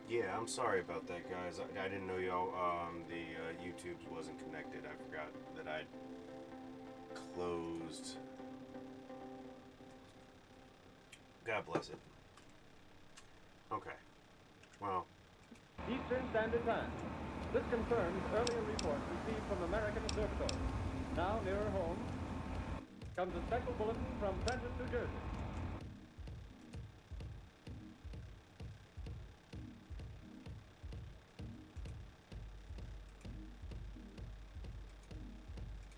Yeah, I'm sorry about that, guys. I didn't know y'all. The YouTube's wasn't connected. I forgot that I'd closed. God bless it. Okay. Well. Eastern Standard Time. This confirms earlier reports received from American observatories. Now, nearer home, comes a special bulletin from Trenton, New Jersey.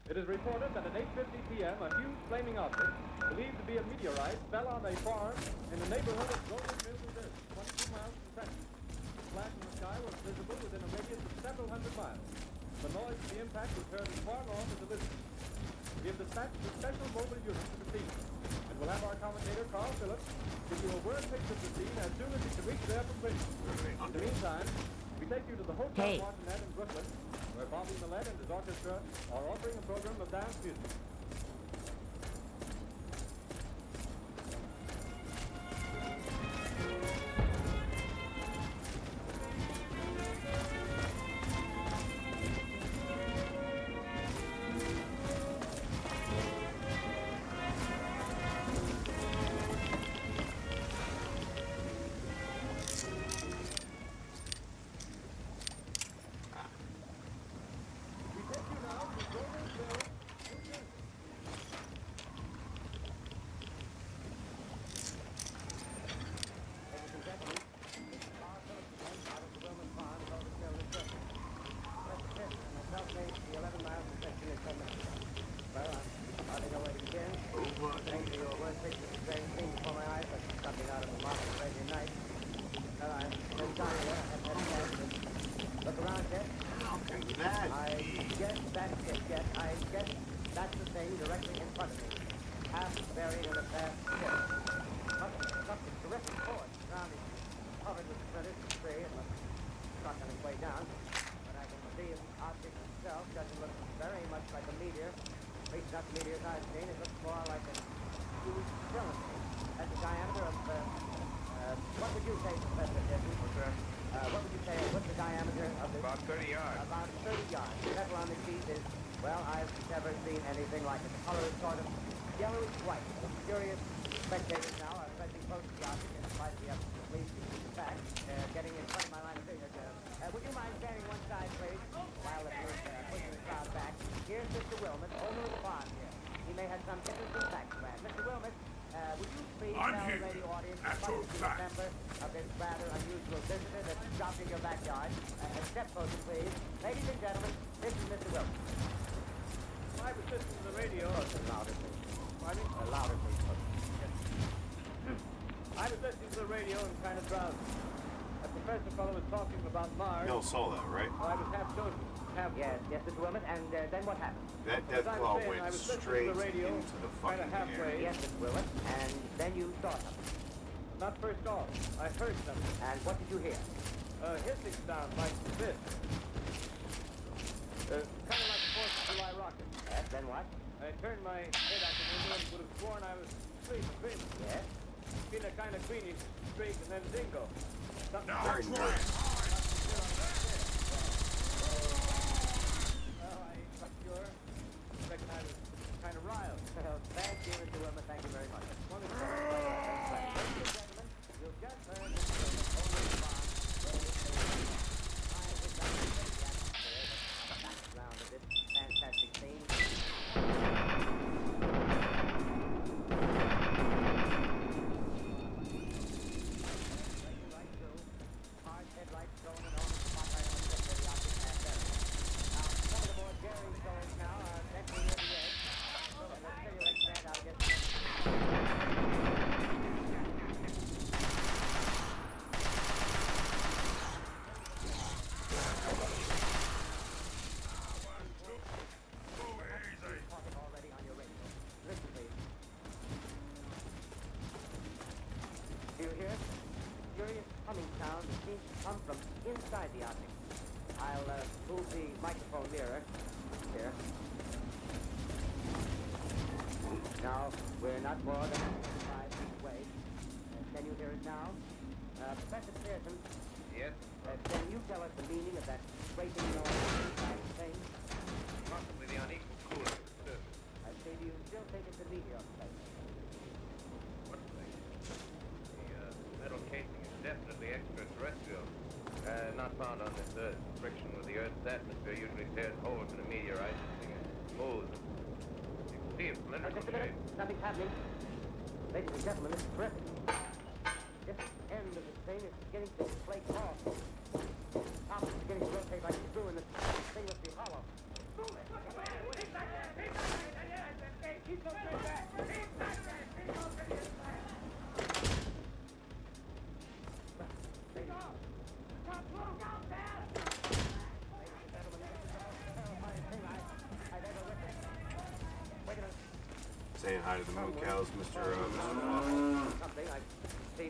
It is reported that at 8:50 p.m. a huge flaming object, believed to be a meteorite, fell on a farm in the neighborhood of Golden Mill, New Jersey, 22 miles from Trenton. The flash in the sky was visible within a radius of several hundred miles. The noise of the impact was heard as far north as Elizabeth. We have dispatched a special mobile unit to the scene, and we'll have our commentator, Carl Phillips, give you a word picture of the scene as soon as he can reach there from Britain. In the meantime, we take you to the Hotel Martinet in Brooklyn, where Bobby Millett and his orchestra are offering a program of dance music. About 30 yards. About 30 yards. The metal on the sheet is, well, I've never seen anything like it. The color is sort of yellowish-white. Curious spectators now are pressing close to the object in spite of the efforts of police to keep it back. Getting in front of my line of vision. Would you mind standing one side, please, while you're pushing the crowd back? Here's Mr. Wilmot, owner of the farm here. He may have some interesting facts to add. Mr. Wilmot, would you please tell the radio audience what is the member of this rather unusual visitor that dropped in your backyard? Step closer, please. Ladies and gentlemen, this is Mr. Wilmot. I was listening to the radio. Closer, louder, please. Pardon me? Louder, please. I was listening to the radio and kind of drowsy. A professor fellow was talking about Mars. Y'all saw that, right? Well, I was half dozing. Yes, Mr. Wilmot, and then what happened? That As death I was claw saying, I went was listening to straight the radio, into the kinda fucking halfway. air. Yes, Mr. Wilmot, and then you saw something. Not first off. I heard something. And what did you hear? A hissing sound like this. Kind of like a 4th of July rocket. Yes, then what? I turned my head out the window and would have sworn I was dreaming. Yes? Been a kind of greenish streak and then zingo. Something Very nice. Well, I ain't quite sure. I reckon I was kind of riled. Thank you, Mr. Wilmot. Thank you very much. Wanted to Ladies and gentlemen, you've just heard Mr. Wilmot over the farm. I would like to take the atmosphere, the background of this fantastic scene. Right through. Hard headlights going and on the spotlight on the tip where the object passed there. Now, some of the more daring souls now are venturing near the edge. So let's tell you like that, I'll get talking already on your radio. Listen, please. Do you hear? Curious humming sound that seems to come from inside the object. I'll move the microphone nearer. Here. Now, we're not more than 5 feet away. Can you hear it now? Professor Pearson, Yes? Can you tell us the meaning of that scraping noise thing? Possibly the unequal cooling of the surface. I say, do you still think it's a meteor plate? What thing? The metal casing is definitely extraterrestrial. Not found on this Earth. Friction with the Earth's atmosphere usually tears holes in a meteorite. This thing is smooth. You can see its Just cylindrical a minute. shape. Nothing's happening. Ladies and gentlemen, this is terrific. This end of the thing is beginning to flake off. Top is beginning to rotate like a screw, and the thing must be hollow. Saying hi to the moon cows, Mr. Walker. Something I've seen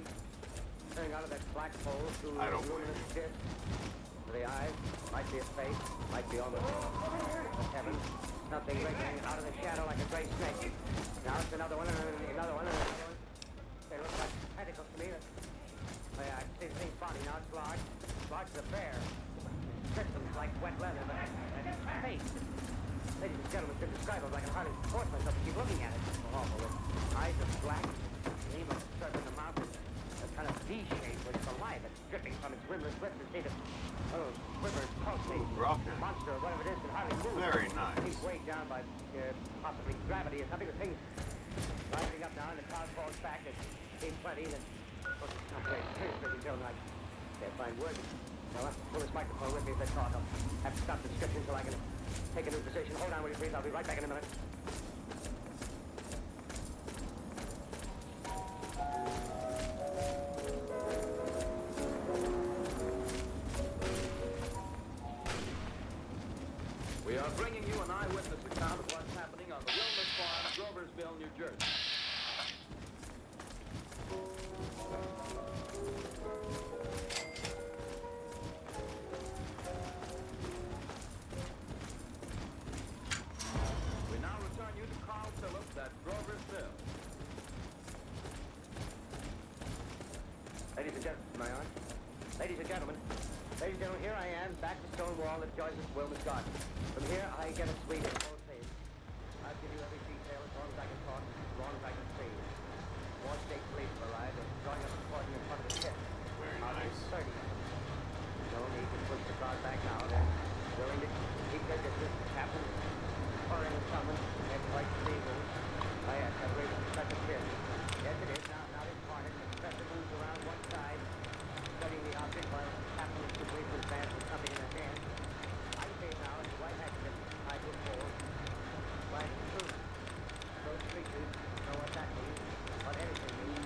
turning out of that black hole through I a don't blame luminous disc. The eyes might be a face, might be almost heaven. Something wriggling out of the shadow like a great snake. Now it's another one, and another one, and another one. They look like tentacles to me. I see the thing's body now. It's large. Large as a bear. Systems like wet leather, but and face. Ladies and gentlemen, to describe it, I can hardly support myself to keep looking at it. It's awful. Its eyes are black, gleam like a circle in the mouth, and a kind of V shape with saliva dripping from its rimless lips. And see the little quivers pulsating. Rocking. Monster or whatever it is can hardly move. Very nice. He's weighed down by possibly gravity or something. The thing's rising up now, and the car falls back. It seems plenty. Then, oh, it's not very serious, ladies and gentlemen. I can't find words. Well, I'll pull this microphone with me as I talk. I'll have to stop the description until I can take a new position. Hold on, will you please? I'll be right back in a minute. We are bringing you an eyewitness account of what's happening on the Wilmus Farm, Groversville, New Jersey. We now return you to Carl Phillips at Groversville. Ladies and gentlemen, am I on? Ladies and gentlemen, here I am, back to stone wall that joins us Wilmus Garden. From here, I get a suite of full scenes. I'll give you every detail as long as I can talk, as long as I can see. More state police have arrived and drawing up a cordon in front of the pit. Very I'll be nice. 30 of them. No need to push the cars back now. They're willing to keep their distance. Captain, pouring and summons, heads like seagulls. Oh yes, I believe it's such a pit. Yes, it is. Now they've parted. The professor moves around one side, studying the object while Captain is too briefly advanced with something in his hand. I see it now. It's a white handkerchief tied to a pole. Black truth. Those creatures know what that means, what anything means.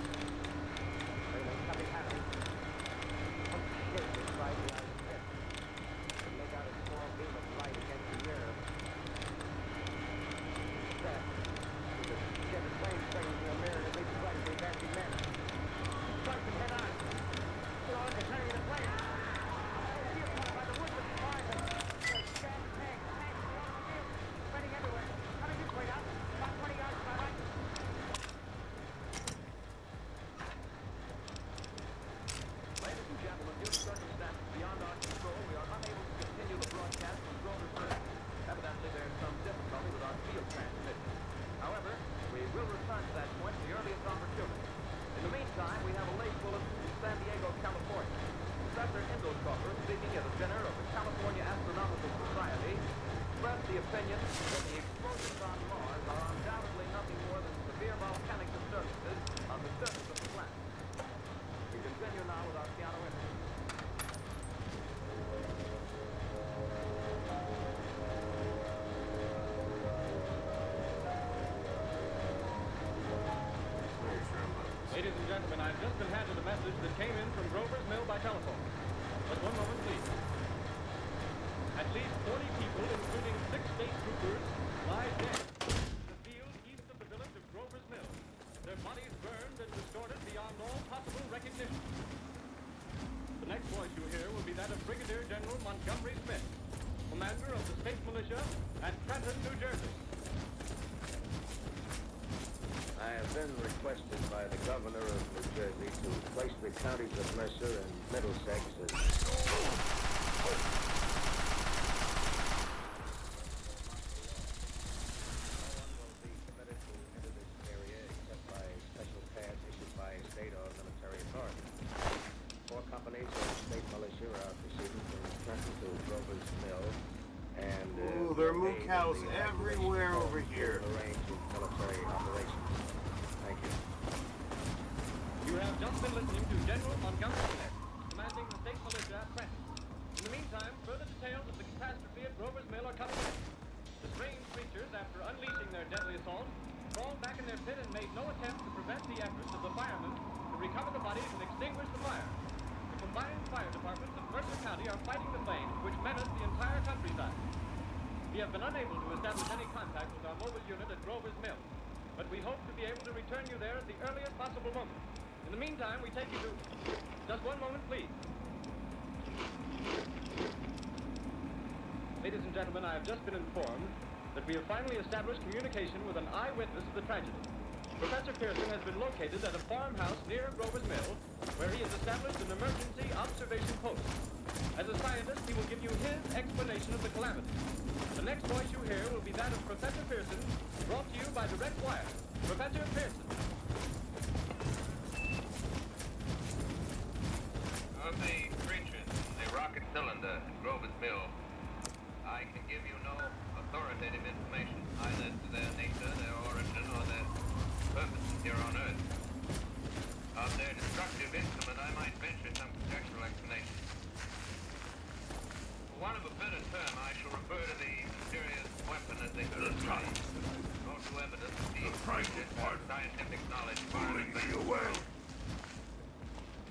There's something happening. Some shit is rising out of the pit. They make out a small beam of light against the mirror. That is a jet of flame spraying into the mirror that leads right into the advancing men. Strikes them head on. You know, they're turning into flames. By the woods of the fire, there's gas tanks, spreading everywhere. Coming this way now, about 20 yards to my right. Ladies and gentlemen, due to circumstances beyond our control, we are unable to continue the broadcast from Groversville. Evidently, there's some difficulty with our field transmission. However, we will return to that point at the earliest opportunity. In the meantime, we have a late bulletin from San Diego, California. Professor Indotropper, speaking at a dinner of the California Astronomical Society, expressed the opinion that the explosions on Mars are undoubtedly nothing more than severe volcanic disturbances on the surface of the planet. We continue now with our piano interview. Ladies and gentlemen, I've just been handed a message that came in from Grover's Mill by telephone. Just one moment, please. At least 40 people, including 6 state troopers, lie dead in the field east of the village of Grover's Mill. Their bodies burned and distorted beyond all possible recognition. The next voice you hear will be that of Brigadier General Montgomery Smith, commander of the state militia at Trenton, New Jersey. I have been requested by the governor of New Jersey to place the counties of Mercer and Middlesex as... No one will be permitted to enter this area except by special pass issued by state or military authority. 4 companies of state militia are proceeding from Trenton to Grover's Mill, and... Ooh, there are moo cows everywhere over here. ...arrange with military operations. Thank you. You have just been listening to General Montgomery Smith, commanding the state militia at Trenton. In the meantime, further details of the catastrophe at Grover's Mill are coming in. The strange creatures, after unleashing their deadly assault, crawled back in their pit and made no attempt to prevent the efforts of the firemen to recover the bodies and extinguish the fire. The combined fire departments of Mercer County are fighting the flames which menace the entire countryside. We have been unable to establish any contact with our mobile unit at Grover's Mill, but we hope to be able to return you there at the earliest possible moment. In the meantime, we take you to... Just one moment, please. Ladies and gentlemen, I have just been informed that we have finally established communication with an eyewitness of the tragedy. Professor Pearson has been located at a farmhouse near Grover's Mill, where he has established an emergency observation post. As a scientist, he will give you his explanation of the calamity. The next voice you hear will be that of Professor Pearson, brought to you by direct wire. Professor Pearson. Of the creatures in the rocket cylinder at Grover's Mill, I can give you no authoritative information, either as to their nature, their origin, or their purposes here on Earth. Of their destructive instrument, I might venture some conjectural explanation. For want of a better term, I shall refer to the mysterious weapon as they could describe. Or to evidence that these creatures have scientific knowledge far in advance.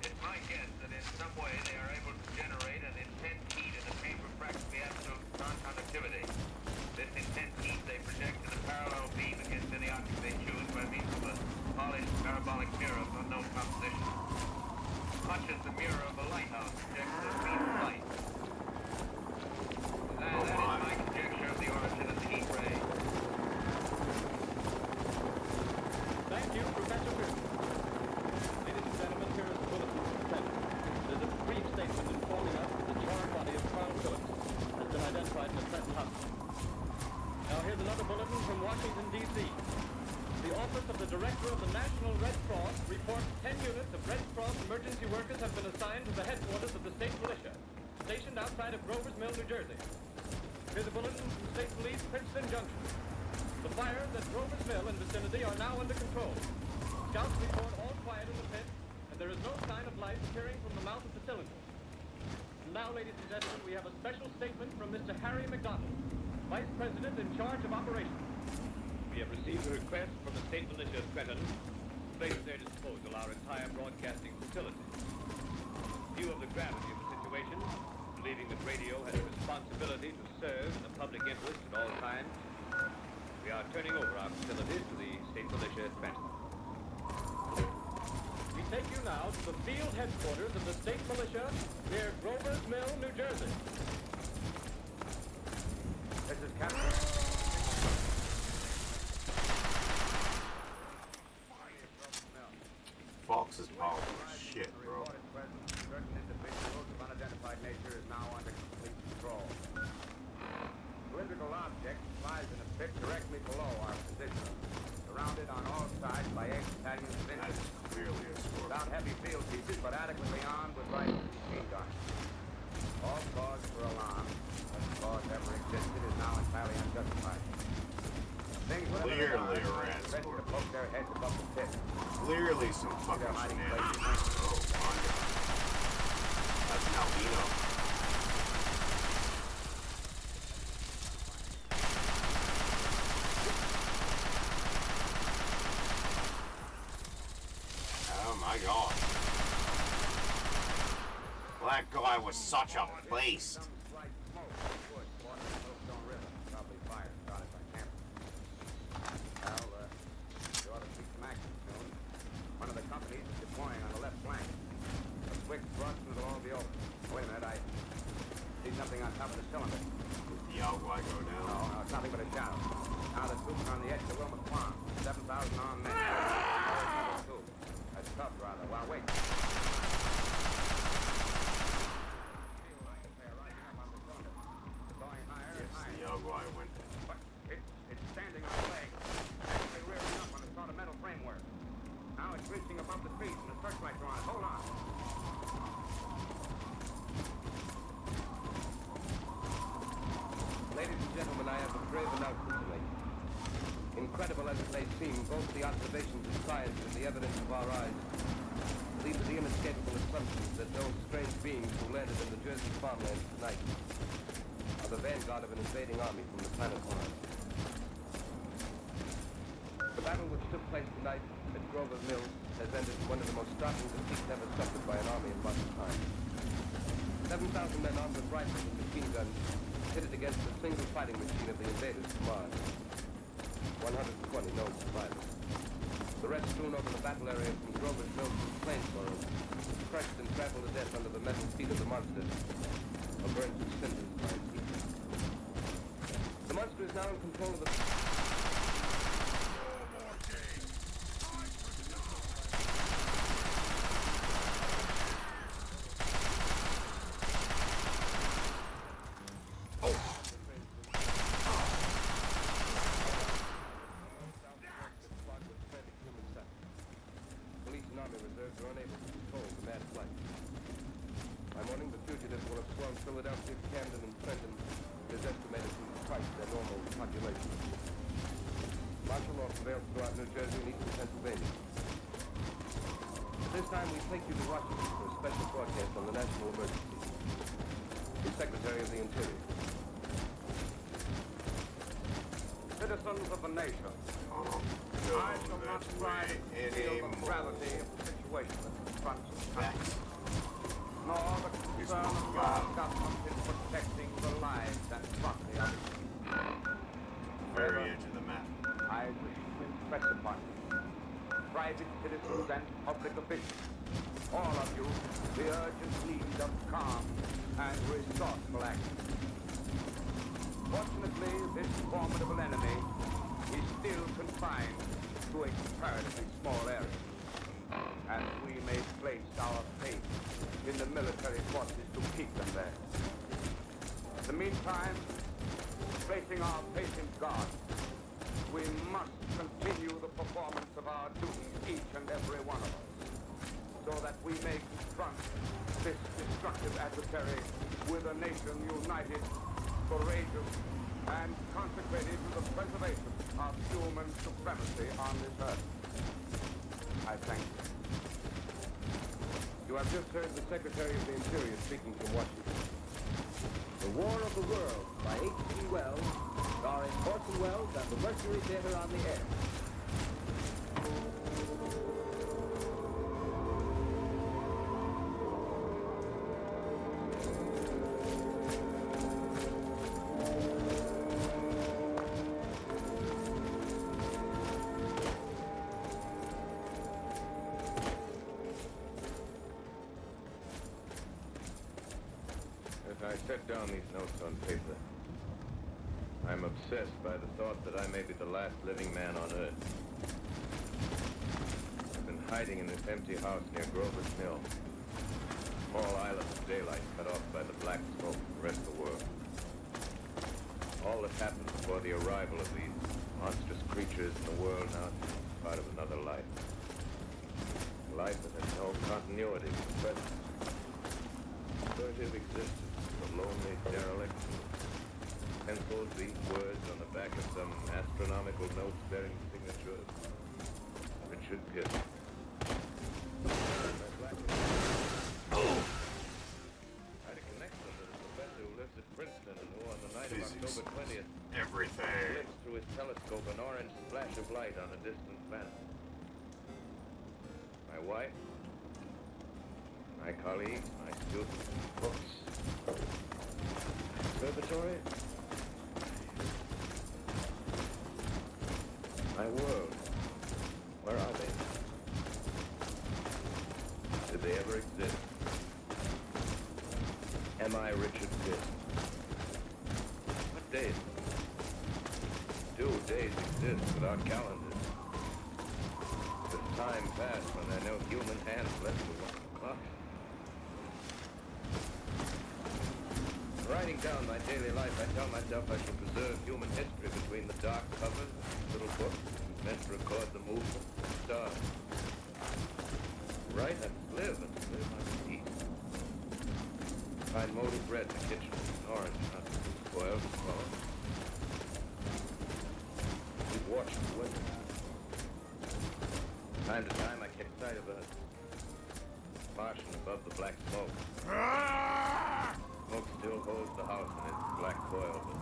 It's my guess that in some way they are able to generate an intense heat in a chamber practically absolute non-conductivity. This intense heat they project in a parallel beam against any object they choose by means of a polished parabolic mirror of unknown composition. Much as the mirror of a lighthouse projects a beam of light. That is my conjecture of the origin of the heat ray. Thank you, Professor Pearson. Ladies and gentlemen, here is the bulletin from Trenton. There's a brief statement informing us that the charred body of Carl Phillips has been identified in the Trenton hospital. Now here's another bulletin from Washington, D.C. The Office of the Director of the National Red Cross reports 10 units of Red Cross emergency workers have been assigned to the headquarters of the state militia, stationed outside of Grover's Mill, New Jersey. Here's a bulletin from State Police, Princeton Junction. The fires at Grover's Mill and vicinity are now under control. Scouts report all quiet in the pit, and there is no sign of life appearing from the mouth of the cylinder. And now, ladies and gentlemen, we have a special statement from Mr. Harry McDonald, Vice President in charge of operations. We have received a request from the state militia of Trenton to place at their disposal our entire broadcasting facility. In view of the gravity of the situation, believing that radio has a responsibility to serve in the public interest at all times, we are turning over our facilities to the state militia at Trenton. We take you now to the field headquarters of the state militia near Grover's Mill, New Jersey. This is Captain. Fox is powerful as shit, bro. Certain individuals of unidentified nature is now under complete control. Cylindrical object lies in a pit directly below our position, surrounded on all sides by 8 battalions of That's infantry. clearly a score. Without heavy field pieces, but adequately armed with rifles and machine guns. All cause for alarm, if cause ever existed, is now entirely unjustified. Things Clearly a rat ready score. to poke their heads above the pit. Clearly some fucking shenanigans. Oh, wonder. That's an albino. Oh my god. That guy was such a beast. One of the companies is deploying on the left flank. A quick thrust and it'll all be over. Wait a minute, I see something on top of the cylinder. The outline go down. No, it's nothing but a shadow. Now the troops are on the edge of the Wilmot Farm. 7,000 armed men. reaching above the trees and the searchlights are on. Hold on. Ladies and gentlemen, I have a grave announcement to make. Incredible as it may seem, both the observations of science and the evidence of our eyes lead to the inescapable assumptions that those strange beings who landed in the Jersey farmlands tonight are the vanguard of an invading army from the planet Mars. The battle which took place tonight at Grover Mills has ended in one of the most startling defeats ever suffered by an army in modern times. 7,000 men armed with rifles and machine guns pitted against the single fighting machine of the invaders from Mars. 120 known survivors. The rest strewn over the battle area from Grover's Mills to Plainsboro, crushed and trampled to death under the metal feet of the monster, or burned to cinders by its heat. The monster is now in control of the... Police and Army reserves are unable to control the mad flight. By morning, the fugitives will have swung Philadelphia, Camden, and Trenton. It is estimated to twice their normal population. Martial law prevails throughout New Jersey and eastern Pennsylvania. At this time, we take you to Washington for a special broadcast on the national emergency. The Secretary of the Interior. Citizens of the nation, I shall not try to feel the gravity of the situation that confronts the country, nor the concern of our government in protecting the lives and property of its people. Very edge of the map. I wish to impress upon you, private citizens and public officials, all of you, the urgent need of calm and resourceful action. Fortunately, this formidable enemy is still confined to a comparatively small area, and we may place our faith in the military forces to keep them there. In the meantime, placing our faith in God, we must continue the performance of our duties, each and every one of us, so that we may confront this destructive adversary with a nation united, courageous, and consecrated to the preservation of human supremacy on this earth. I thank you. You have just heard the Secretary of the Interior speaking from Washington. The War of the World by H.G. Wells, starring Orson Welles at the Mercury Theater on the air. As I set down these notes on paper, I'm obsessed by the thought that I may be the last living man on Earth. I've been hiding in this empty house near Grover's Mill. Small island of daylight cut off by the black smoke from the rest of the world. All that happened before the arrival of these monstrous creatures in the world now is part of another life. Life that has no continuity with the present. Furtive existence. A lonely derelict. Pencils these words on the back of some astronomical note bearing the signature of Richard Pitt. I had a connection with a professor who lives at Princeton and who on the night of Physics. October 20th Everything. glimpsed through his telescope an orange splash of light on a distant planet. My wife, my colleagues, my students, books, observatory, my world. Where are they? Did they ever exist? Am I Richard Pitt? What days? Do days exist without calendars? Does time pass when there are no human hands left to run the clock? Writing down my daily life, I tell myself I shall preserve human history between the dark covers of these little books meant to record the movement of the stars. time, I catch sight of a Martian above the black smoke. Smoke still holds the house in its black coil, but...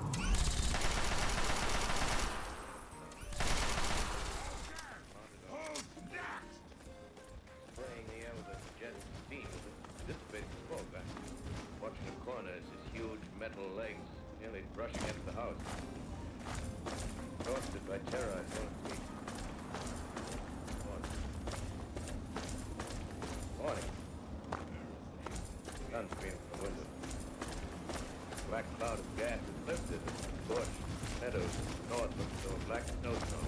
Spraying the air with a jet steam dissipates the smoke. I'm watching the corner as his huge metal legs nearly brush against the house. Exhausted by terror, I fall asleep. Morning. Sun streaming from the window. Black cloud of gas is lifted and scorched meadows north of the black snowstorm.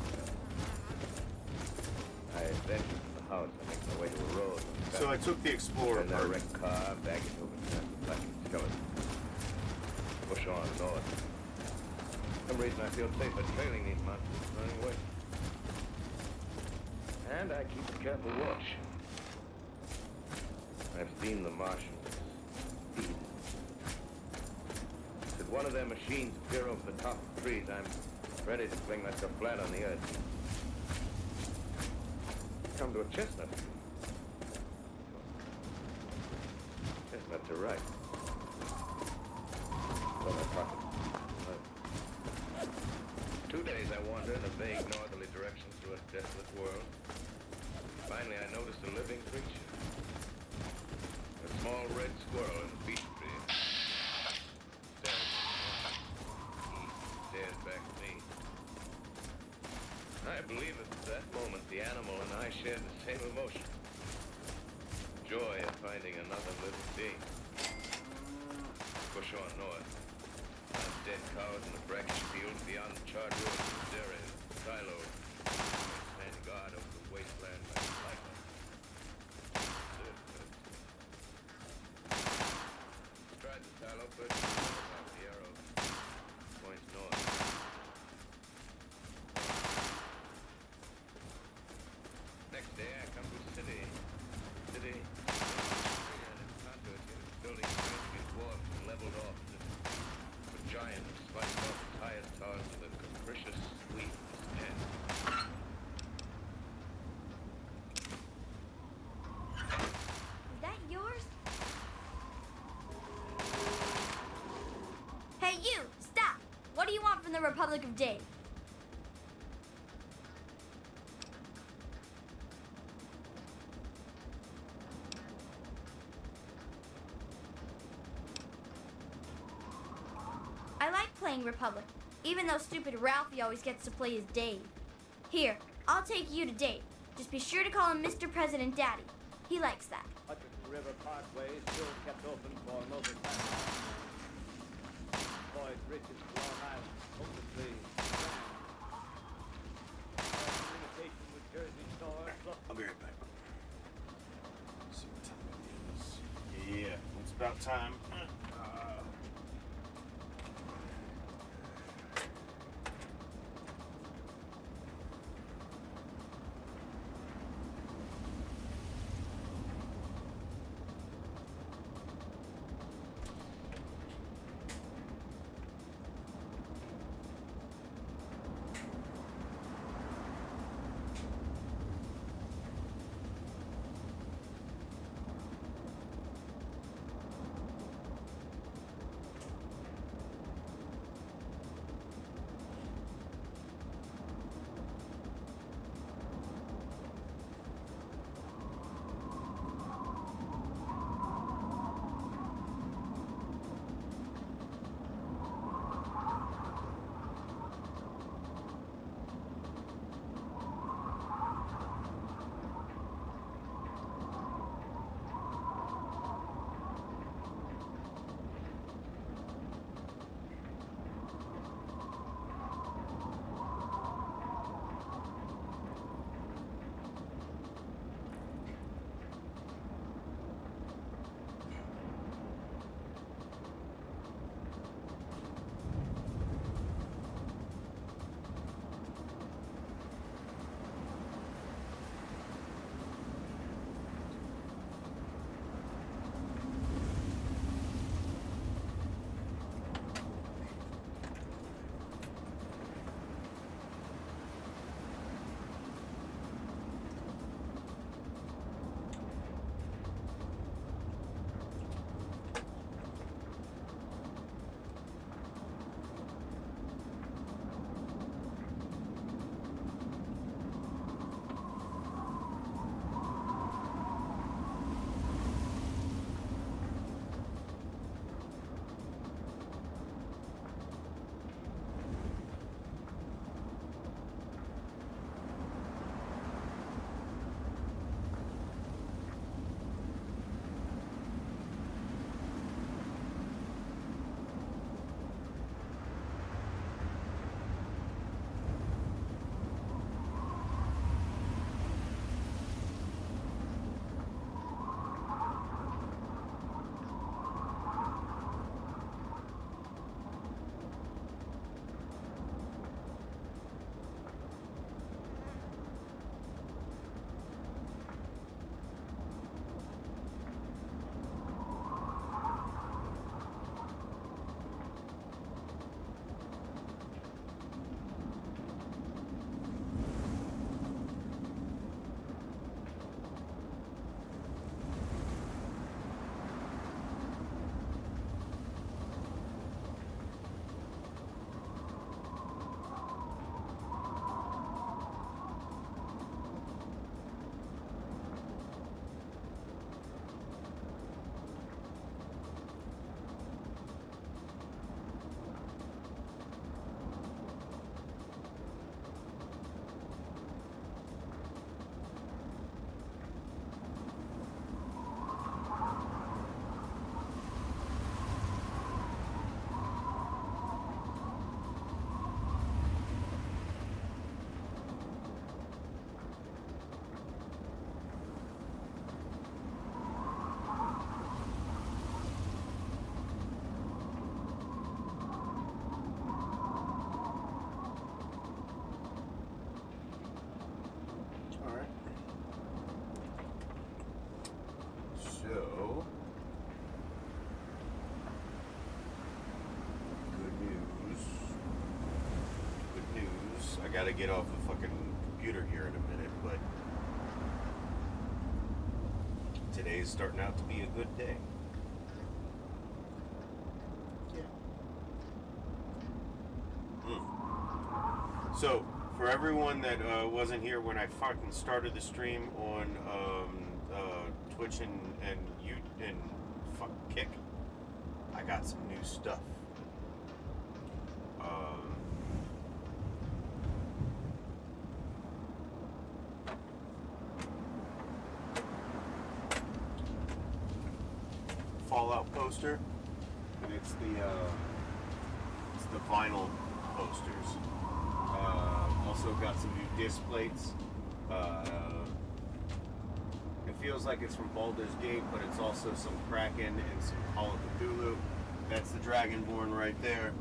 I venture from the house. I make my way to a road. So I took the Explorer And a apart. wrecked car, baggage over the flashing skeleton. Push on north. For some reason I feel safer trailing these monsters than running away. And I keep a careful watch. I've seen the Martians speed. Should one of their machines appear over the top of the trees, I'm ready to fling myself flat on the earth. Come to a chestnut tree. Chestnut to right. Fill my pocket. 2 days I wander in a vague northerly direction through a desolate world. Finally I noticed a living creature. A small red squirrel in a beech tree. He stares back at me. I believe at that moment the animal and I shared the same emotion. Joy of finding another living being. Push on north. Past dead cows in a brackish field beyond the charred ruins of the dairy and silos. Stand guard over the wasteland by the cycle. Stride the silo first about the arrow. Points north. Next day I come to a city. City. Buildings strangely dwarfed and leveled off. A giant spiked off its highest towers with a capricious sweep of its head. Is that yours? Hey, you! Stop! What do you want from the Republic of Dave? I like playing Republic, even though stupid Ralphie always gets to play as Dave. Here, I'll take you to Dave. Just be sure to call him Mr. President Daddy. He likes that. Hutchinson River Parkway is still kept open for motorcycles. Floyd Bridges, Long Island, hopelessly jammed. Communication with Jersey Shore. I'll be right back. See what time it is. Yeah, it's about time. gotta get off the fucking computer here in a minute, but today's starting out to be a good day. So, for everyone that wasn't here when I fucking started the stream on Twitch and fuck Kick, I got some new stuff. Fallout poster, and it's the vinyl posters. Also got some new disc plates. It feels like it's from Baldur's Gate, but it's also some Kraken and some Call of Cthulhu. That's the Dragonborn right there.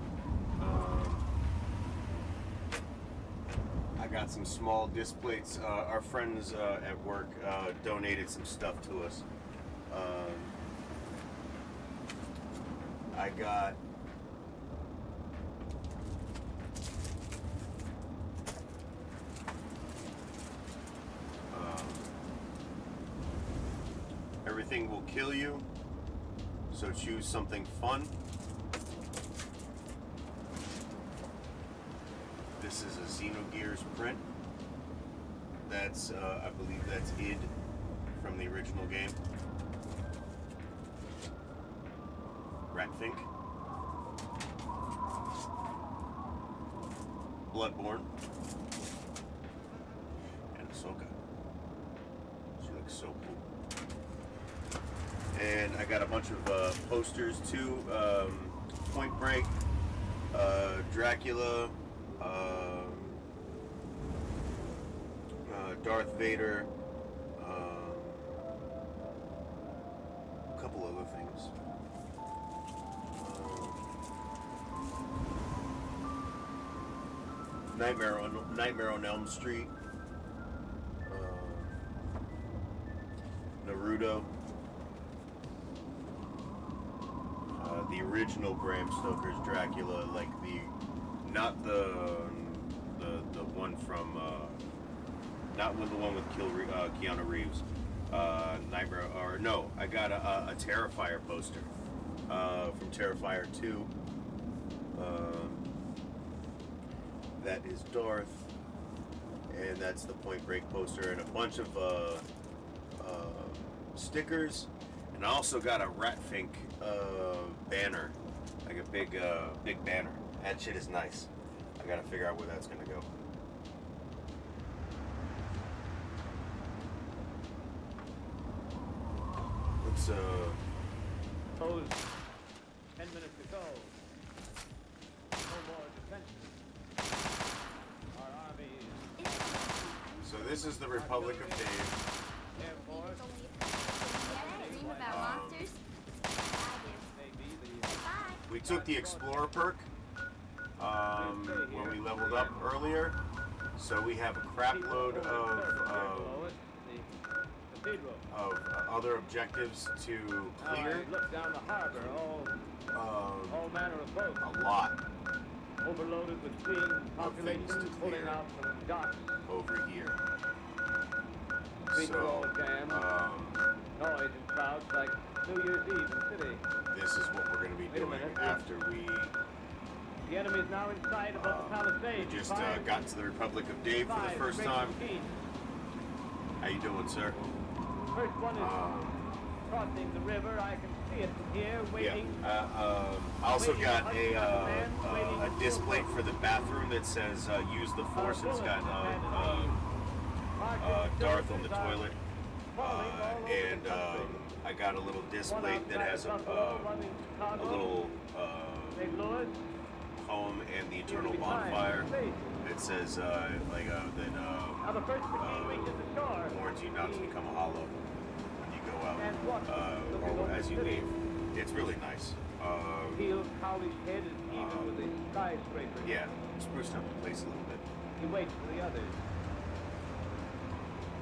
I got some small disc plates. Our friends at work donated some stuff to us. I got Everything Will Kill You, so choose something fun. This is a Xenogears print. That's, I believe that's id from the original game. Ratfink. Bloodborne. And Ahsoka. She looks so cool. And I got a bunch of posters too. Point Break, Dracula, Darth Vader, a couple other things. Nightmare on Elm Street, Naruto. The original Bram Stoker's Dracula, like not the one from, not the one with Keanu Reeves. Nightmare, or no, I got a Terrifier poster from Terrifier 2. That is Darth, and that's the Point Break poster, and a bunch of stickers. And I also got a Ratfink banner, like a big banner. That shit is nice. I gotta figure out where that's gonna go. Let's Suppose 10 minutes to go. No more detention. Our army is So this is the Republic of Dave. Air Force. Dream about monsters? I do. We took the Explorer perk when we leveled up earlier, so we have a crap load of other objectives to clear. Look down the harbor, all manner of boats. A lot Overloaded with fleeing populations to pulling clear. out from docks. over here. Streets are all So jammed. Noise and crowds like New Year's Eve in the city. this is what we're going to be Wait a doing minute. after we The enemy is now in sight above the palisades. just got to the Republic of Dave for the first time. How you doing, sir? First one is crossing the river. I can see it from here, Yeah. waiting. I also got a display for the bathroom that says use the force. It's got Darth on the toilet. And I got a little display that has a little St. Louis. poem and the eternal bonfire. It says that Now the first machine reaches the shore. warns you not to become a hollow when you go out or as you leave. It's really nice. Steel Cowley's head is even with the skyscraper. Yeah, spruced up the place a little bit. He waits for the others.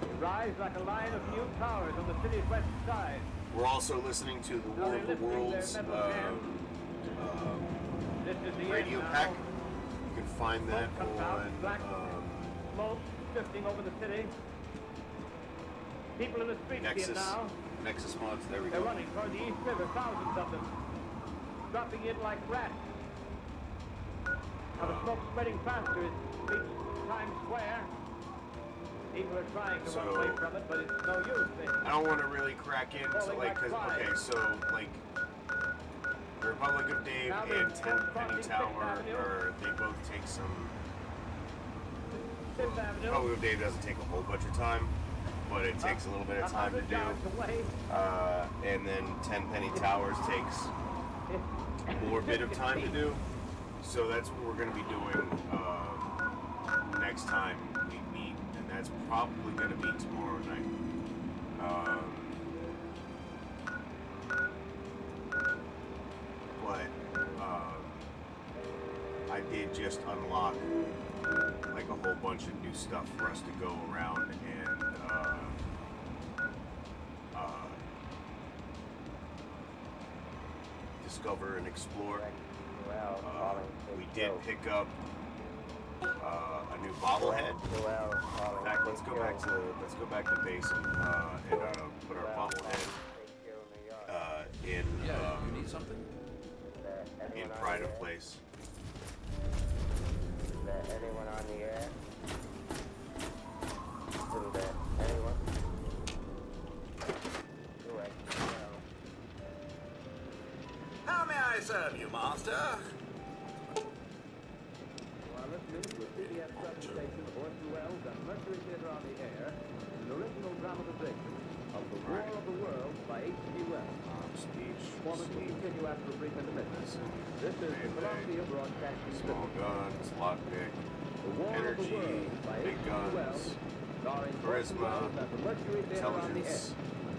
They rise like a line of new towers on the city's west side. We're also listening to the War of the Worlds This is the radio end pack. now. You can find that Smoke comes out, on black smoke drifting over the city. People in the streets see it now. Nexus mods, there we They're go. running toward the East River, thousands of them. Dropping in like rats. Now the smoke's spreading faster. It reaches Times Square. People are trying to run away from it, but it's no use. I don't want to really crack into, like, cause, okay, so, like, the Republic of Dave and Tenpenny Tower, they both take some... Fifth Avenue. Republic of Dave doesn't take a whole bunch of time, but it takes a little bit of time to 100 do. yards away. And then Tenpenny Towers takes more bit of time to do. So that's what we're going to be doing next time we meet, and that's probably going to be tomorrow night. But I did just unlock like a whole bunch of new stuff for us to go around and discover and explore. We did pick up a new bobblehead. In fact, let's go back to base and put our bobblehead in You need something? in pride of place. Is there anyone on the air? Is there anyone? Correct. How may I serve you, Master? While listening to a CBS presentation of Orson Welles and Mercury Theater on the Air, an original dramatization of The War of the Worlds by H.G. Wells. Speech, Performance will sleep, continue after a brief intermission. This is the Columbia Broadcasting small System. guns, lockpick, The War of the energy, Worlds by big H.G. Wells, guns, starring Orson charisma, Welles and the Mercury Theater on the Air. intelligence,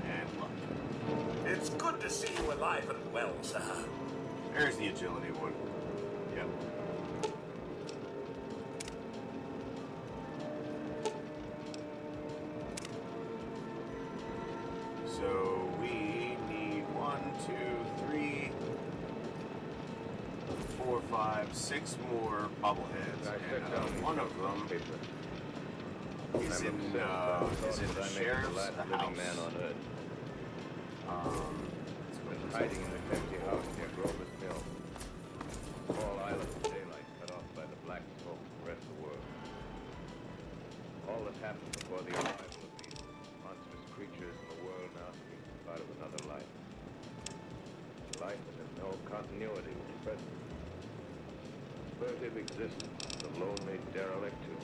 and luck. It's good to see you alive and well, sir. There's the agility one. Yep. So we need 1, 2, 3, 4, 5, 6 more bobbleheads, and one of them is in the sheriff's house. Man on earth. Let's go to this Hiding in the empty house near Grover's Mill. Small island of daylight cut off by the black smoke of the rest of the world. All that happened before the arrival of these monstrous creatures in the world now seems part of another life. A life that has no continuity with the present. Furtive existence of the lonely derelict who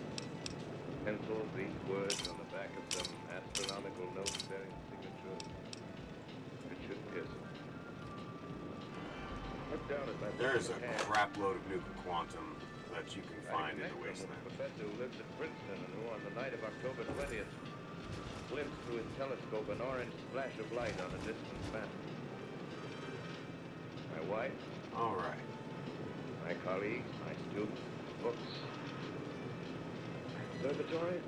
pencils these words on the back of some astronomical note-bearing signature. Richard Pearson. Look down at my There's a hand. crap load of nuclear quantum that you can find in the Connection with wasteland. a professor who lives at Princeton and who, on the night of October 20th, glimpsed through his telescope an orange splash of light on a distant planet. My wife, All right. my colleagues, my students, books, my observatory,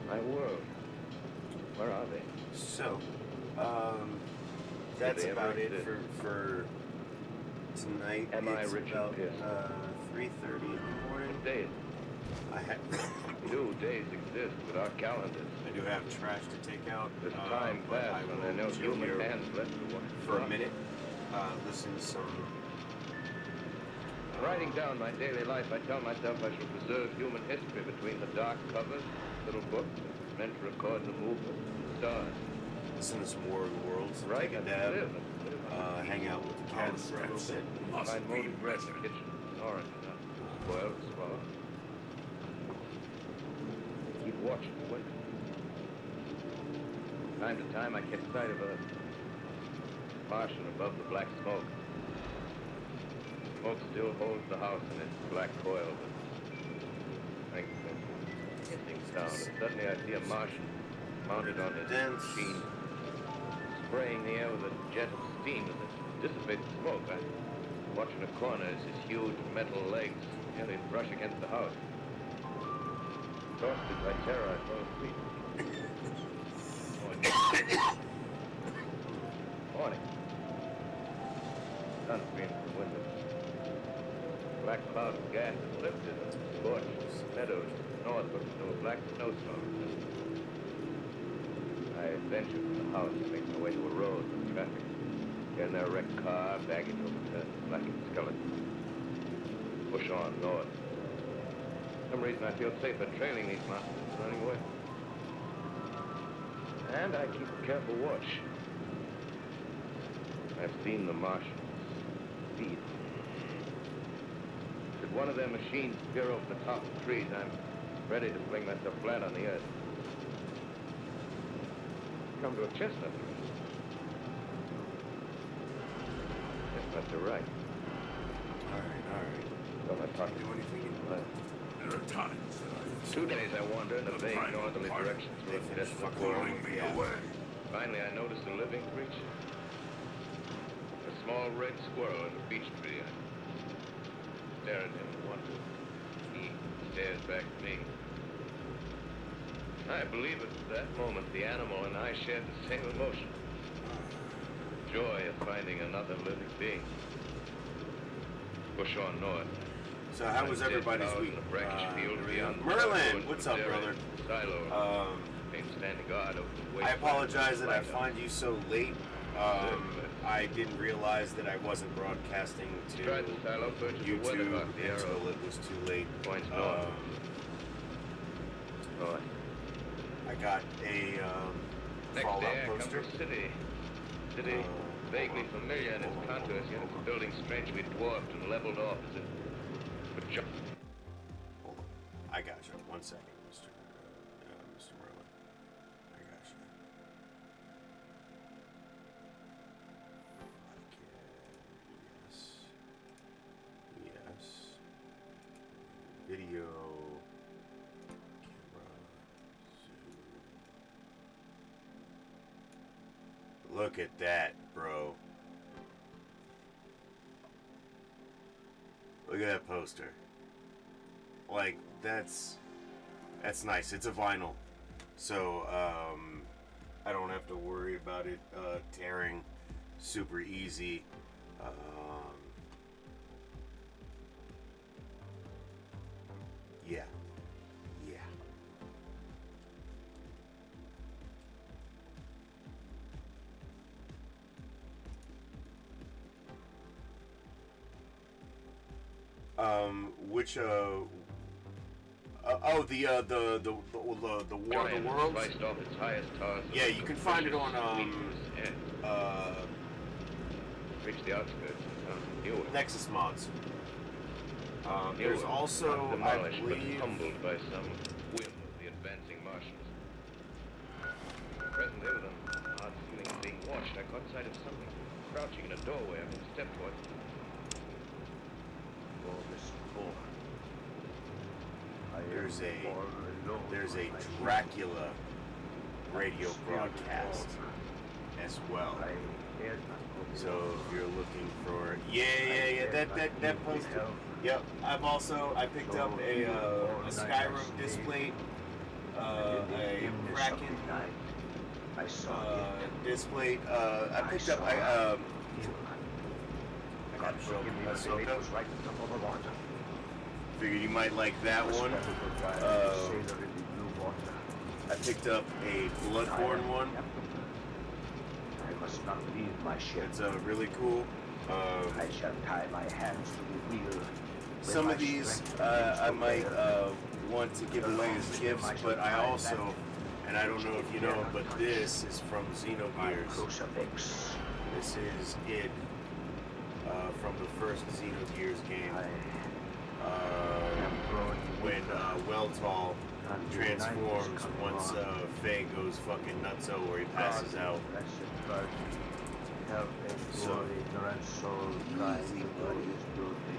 my world. Where are they? So, that's they ever about it exist? for tonight. Am I It's Richard about Pearson? 3:30 in the morning. What days? I have New days exist without calendars. I do have trash to take out. There's time but I passed when there are no will chill human here hands left to watch for a minute. Listen to some. Writing down my daily life, I tell myself I shall preserve human history between the dark covers, little book that's meant to record the movement of the stars. Listen to some War of the Worlds. Right, Take a and dab. live and live on. Hang out with the cats for a little bit. Find molded bread in the kitchen, an orange enough, boiled, swallow. Keep watching the window. Time to time, I catch sight of a Martian above the black smoke. Smoke still holds the house in its black coil, but things down. And suddenly I see a Martian mounted on his machine, spraying the air with a jet of steam as it dissipates smoke. I watch in a corner as his huge metal legs nearly brush against the house. Exhausted by terror, I fall asleep. Morning. Sun streams from the window. Black cloud of gas has lifted and scorched meadows northward to a black snowstorm. I ventured from the house and make my way to a road with traffic. Get in their wrecked car, baggage overturned, blackened skeleton. Push on north. For some reason I feel safer trailing these mountains than running away. And I keep a careful watch. I've seen the Martians feed. Should one of their machines peer over the top of trees, I'm ready to fling myself flat on the earth. Come to a chestnut tree. Chestnuts are right. Alright. Don't I talk to anything in the left? There are times that I 2 days I wander in a vague northerly direction through a desolate world. pulling me away. Finally, I noticed a living creature. A small red squirrel in a beech tree. I stare at him and wonder. He stares back at me. I believe at that moment the animal and I shared the same emotion. Joy of finding another living being. Push on north. So how was everybody's week? Merlin, Merlin, what's up, brother? Silo. Standing guard over the I apologize that I find you so late. I didn't realize that I wasn't broadcasting to YouTube until it was too late. I got a Next Fallout day I come to poster. a city. Vaguely familiar in its contours, yet its buildings strangely dwarfed and leveled off as if for junk. Hold on. I got you. 1 second, Mr. Merlin. I got you. Yes. Video. Camera. Zoom. Look at that, bro. Look at that poster. Like, that's nice. It's a vinyl. So, I don't have to worry about it tearing super easy. Yeah. Which the War of the Worlds. Off its highest towers. Yeah, you can find it on Reach the outskirts of Newark. Nexus Mods. There's also, I believe, humbled by some whim of the advancing Martians. Presently, with an odd feeling of being watched, I caught sight of something crouching in a doorway. I stepped towards it. there's a Dracula radio broadcast as well. So if you're looking for that poster. Yep. I picked up a Skyrim display, a Kraken display. I picked up I got Ahsoka. Figured you might like that one. I picked up a Bloodborne one. I must not leave my ship. It's really cool. I shall tie my hands to the wheel. Some of these I might want to give away as gifts, but I also, and I don't know if you know, but this is from Xenogears. Crucifix. This is it from the first Xenogears game. When Weltall transforms once Faye goes fucking nutso where he passes out. Help a poor ignorant soul try to do his duty.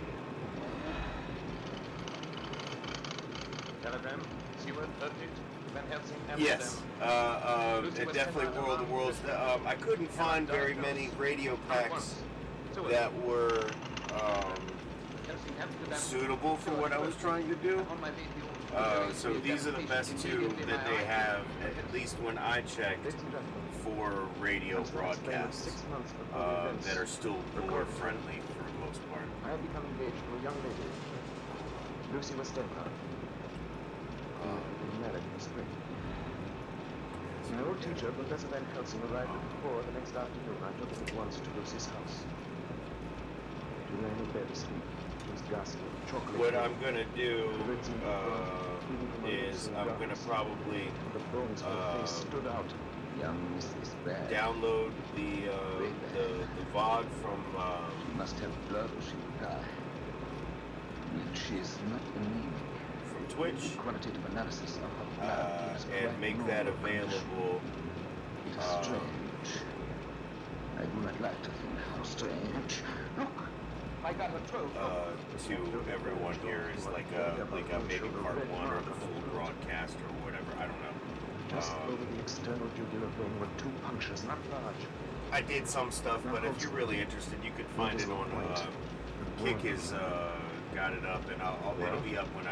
Telegram, Seward, 13th, Van Helsing, Yes, definitely World of Worlds. I couldn't find very many radio packs that were suitable for what I was trying to do. So these are the best two that they have, at least when I checked, for radio broadcasts that are still lore friendly for most part. I have become engaged to a young lady, Lucy Westenra. We will be married in the spring. My old teacher, Professor Van Helsing, arrived at 4 the next afternoon. I took him at once to Lucy's house. She lay in bed asleep. She was ghastly, chocolate. What I'm gonna do is I'm gonna probably The bones of her face stood out. Young Mrs. Bad. download the VOD from She must have blood or she will die. She is not anemic. from Twitch Quantitative analysis of her blood gives and quite make normal that condition. available It is strange. I do not like to think how strange. Look, I got a trophy. to everyone here is like maybe part 1 or the full broadcast or whatever. I don't know. Just over the external jugular vein were 2 punctures, not large. I did some stuff, but if you're really interested, you could find it on Kick has got it up, and it'll be up when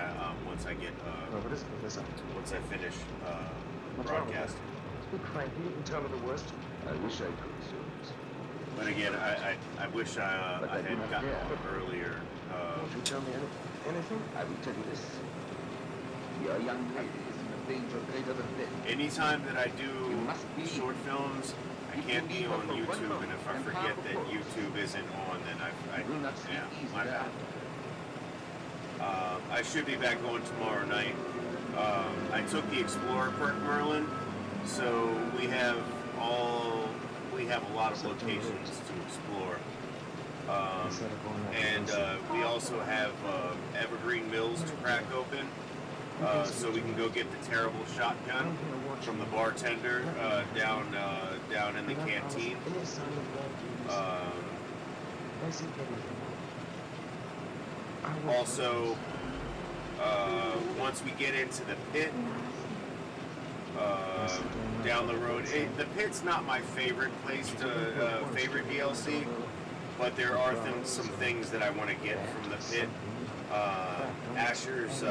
once I get What is it, Professor? once I finish What's wrong with broadcast. that? Speak frankly, you can tell me the worst. I wish I could, Zeus. But again, I wish I had gotten on earlier. Won't you tell me anything? I will tell you this. Your young lady is in a danger greater than death. Anytime that I do You must be short films, I can't be on YouTube, and if I forget that YouTube isn't on, then I Do not sleep yeah, easy my bad. now. I should be back on tomorrow night. I took the Explorer perk, Merlin, so we have a lot of locations to explore. And we also have Evergreen Mills to crack open, so we can go get the terrible shotgun from the bartender down in the canteen. Also, once we get into the pit, down the road, the pit's not my favorite place to favorite DLC, but there are some things that I want to get from the pit. Asher's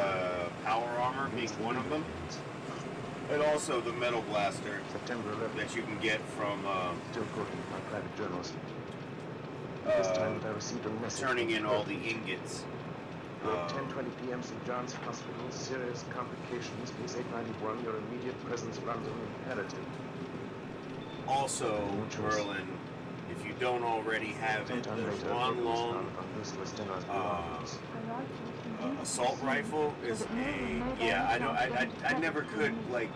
power armor being one of them, and also the metal blaster September 11th. that you can get from Still quoting my private journals. This time that I received a message. turning in all the ingots. 10:20 p.m. St. John's Hospital. Serious complications. Case 891. Your immediate presence runs on imperative. Also, Merlin, if you don't already have it, Sometime the later, Long belongings. assault rifle is I know I never could like.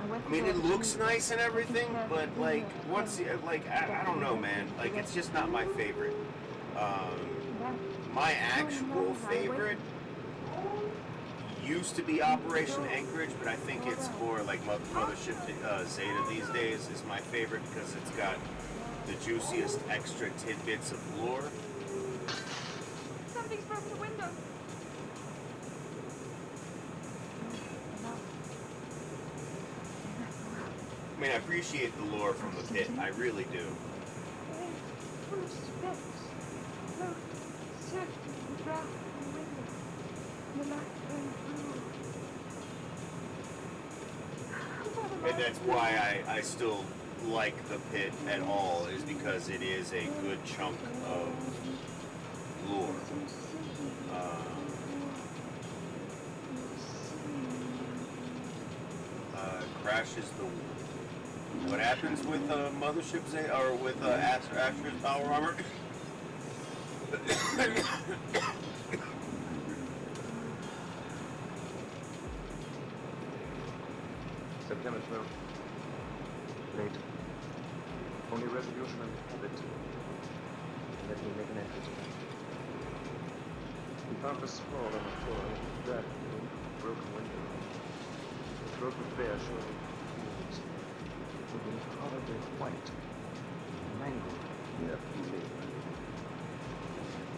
I mean, it looks nice and everything, but like once I don't know, man. Like it's just not my favorite. My actual favorite used to be Operation Anchorage, but I think it's more like Mothership Zeta these days is my favorite because it's got the juiciest extra tidbits of lore. Something's broken the window. I mean, I appreciate the lore from the pit. I really do. Full of specks. Look, search the ground from the window. The light burned through. And that's why I still like the pit at all, is because it is a good chunk of lore. Crashes the. What happens with Mothership Zeta, or with Asher's power armor? September 12th. Late. Only resolution and habit. Let me make an entry to that. We found a sprawl on the floor and it dragged through a broken window. The throat was bare, showing fuse. Looking horribly white. Mangled. Yeah,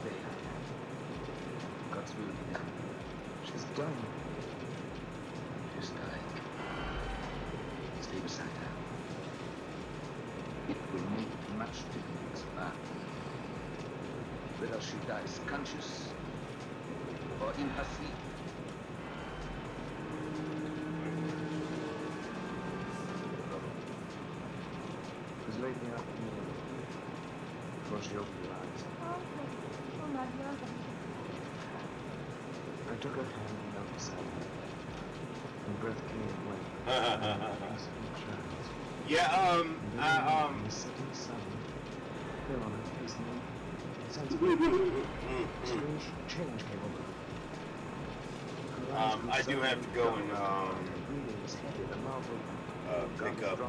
there. God's will. She's dying. She's dying. Stay beside her. It will make much difference, whether she dies conscious or in her sleep. It was late in the afternoon before she opened her eyes. I took her hand and knelt beside her. And breath came and went. Yeah, And the setting sun fell on her face and then sense of a strange change came over her. Her eyes grew I do have to go and, her breathing was heavy, the mouth open. pick up,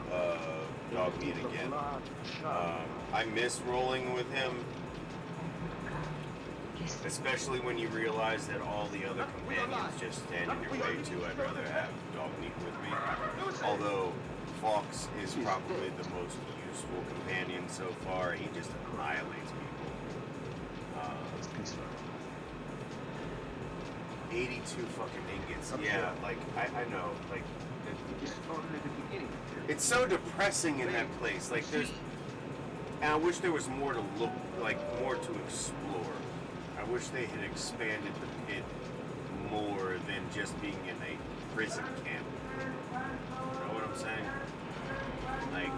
dog meat again. I miss rolling with him, especially when you realize that all the other companions just stand in your way too. I'd rather have dog meat with me. Although Fox is probably the most useful companion so far. He just annihilates people. It's peaceful. 82 fucking ingots. Yeah, like, I know. Like, It's only the beginning. it's so depressing in that place. Like, there's... And I wish there was more to look, like, more to explore. I wish they had expanded the pit more than just being in a prison camp. You know what I'm saying? Like,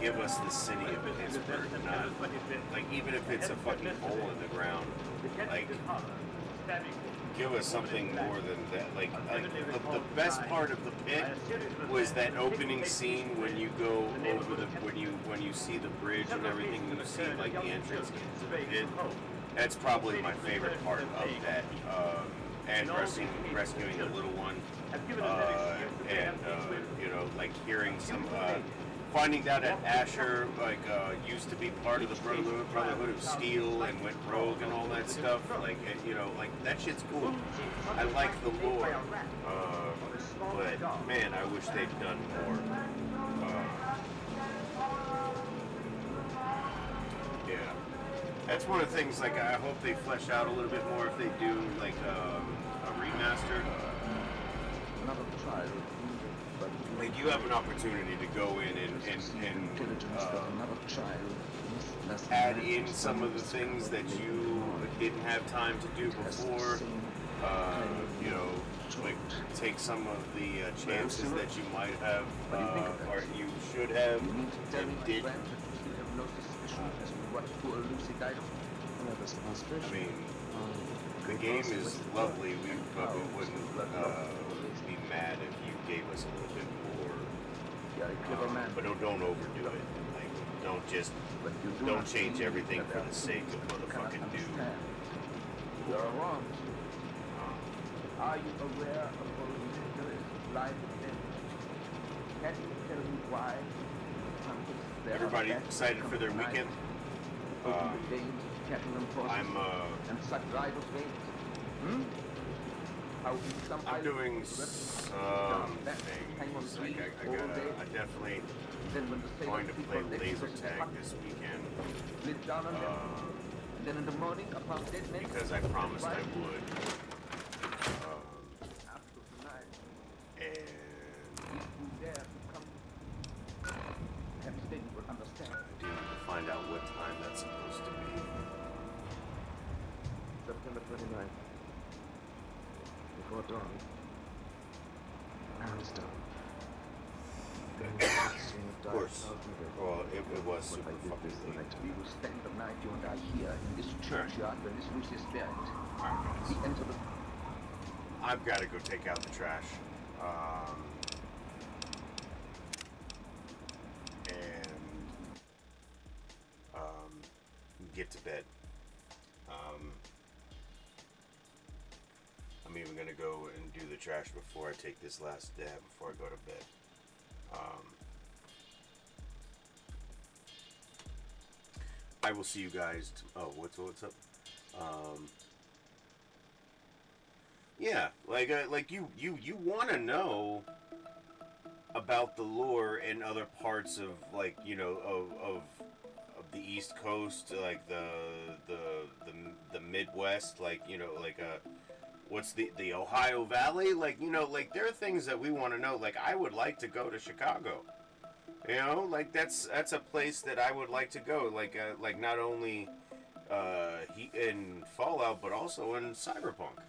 give us the city of Pittsburgh, not, like, even if it's a fucking hole in the ground, like, give us something more than that. Like the best part of the pit was that opening scene when you go over the, when you see the bridge and everything, and you see, like, the entrance to the pit. That's probably my favorite part of that, and rescuing the little one, and you know, like, hearing some, finding out that Asher, like, used to be part of the Brotherhood of Steel and went rogue and all that stuff. Like, you know, like, that shit's cool. I like the lore, but man, I wish they'd done more. Yeah, that's one of the things. Like, I hope they flesh out a little bit more if they do, like, a remaster. Another child. Like, you have an opportunity to go in and add in some of the things that you didn't have time to do before. You know, like, take some of the chances that you might have, or you should have, and did. I mean, the game is lovely. We probably wouldn't be mad if you gave us a little bit more. But don't overdo it. Like, don't change everything for the sake of motherfucking do. You're wrong. Are you aware of all the mysterious life within? Can you tell me why? Everybody excited for their weekend? I'm and such rival veins. I'm doing some things. Like, I definitely going to play laser tag this weekend. Then in the morning, upon dead men, because I promised I would. And I do need to find out what time that's supposed to be. September 29th. Before dawn. Aaron's done. Of course. Well, it was super fucking late. We will spend the night, you and I, here in this churchyard where Miss Lucy is buried. Alright, We guys. enter the... I've got to go take out the trash. And get to bed. I'm even gonna go and do the trash before I take this last dab before I go to bed. I will see you guys. Oh, what's up? Yeah, like you want to know about the lore in other parts of, like, you know, of the East Coast, like the Midwest, like, you know, like what's the Ohio Valley, like, you know, like, there are things that we want to know. Like, I would like to go to Chicago, you know, like, that's a place that I would like to go, like not only in Fallout but also in Cyberpunk.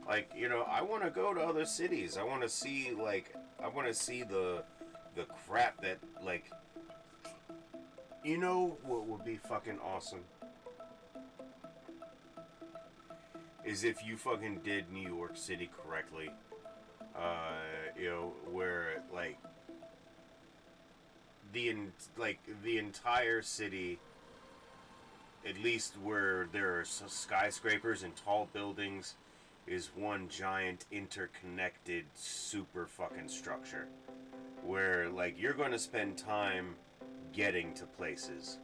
Like, you know, I want to go to other cities. I want to see, like, the crap that, like, you know what would be fucking awesome? is if you fucking did New York City correctly. You know, where like the entire city, at least where there are skyscrapers and tall buildings, is one giant interconnected super fucking structure. Where like you're going to spend time getting to places,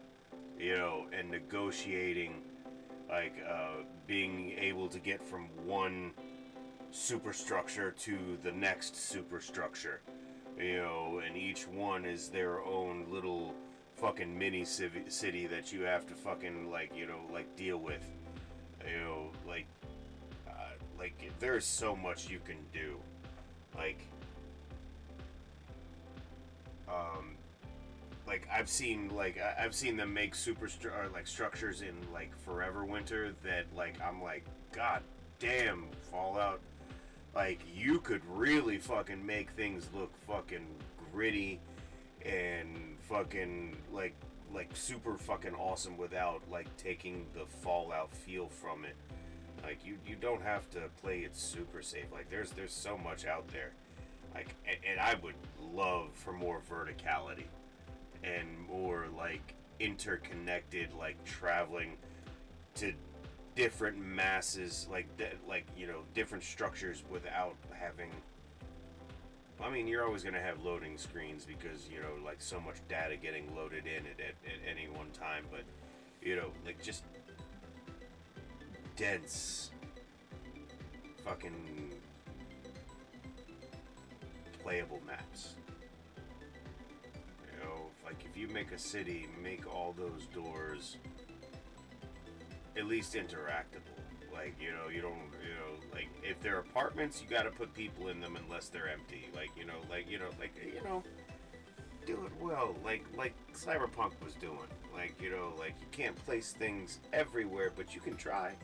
you know, and negotiating, like being able to get from one superstructure to the next superstructure, you know, and each one is their own little fucking mini city that you have to fucking like, you know, like deal with, you know, like there's so much you can do, like I've seen them make structures in like Forever Winter that like I'm like, god damn, Fallout, like you could really fucking make things look fucking gritty and fucking like super fucking awesome without like taking the Fallout feel from it. Like you don't have to play it super safe. Like there's so much out there. Like and I would love for more verticality and more like interconnected, like traveling to different masses, like you know, different structures without having. I mean, you're always gonna have loading screens because, you know, like so much data getting loaded in at any one time, but you know, like just dense fucking playable maps. You know, like if you make a city, make all those doors at least interactable. Like, you know, you don't, you know, like if they're apartments, you got to put people in them unless they're empty. Like, you know, do it well. Like Cyberpunk was doing. Like, you know, like you can't place things everywhere, but you can try.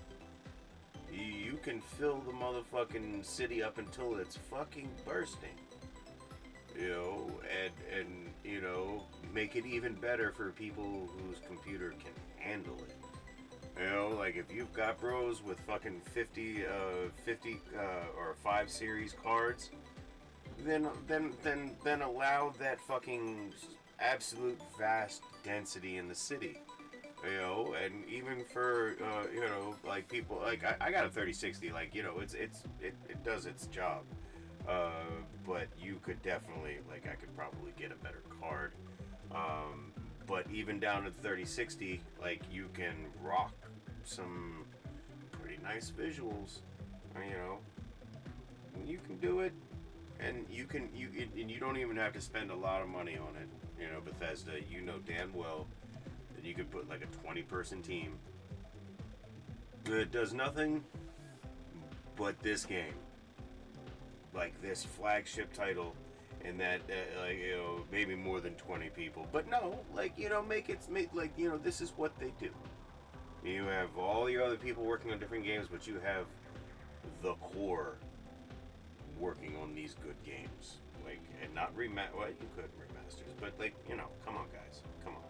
You can fill the motherfucking city up until it's fucking bursting. You know, and you know, make it even better for people whose computer can handle it. You know, like if you've got bros with fucking 50 or 5 series cards, then allow that fucking absolute vast density in the city. You know, and even for you know, like people like I got a 3060, like, you know, it does its job. But you could definitely, like, I could probably get a better card. But even down to the 3060, like, you can rock some pretty nice visuals. You know, you can do it, and you don't even have to spend a lot of money on it. You know, Bethesda, you know damn well that you could put like a 20-person team that does nothing but this game. Like this flagship title, and that like, you know, maybe more than 20 people, but no, like, you know, make like, you know, this is what they do. You have all your other people working on different games, but you have the core working on these good games, like, and not well, you could remasters, but like, you know, come on guys, come on.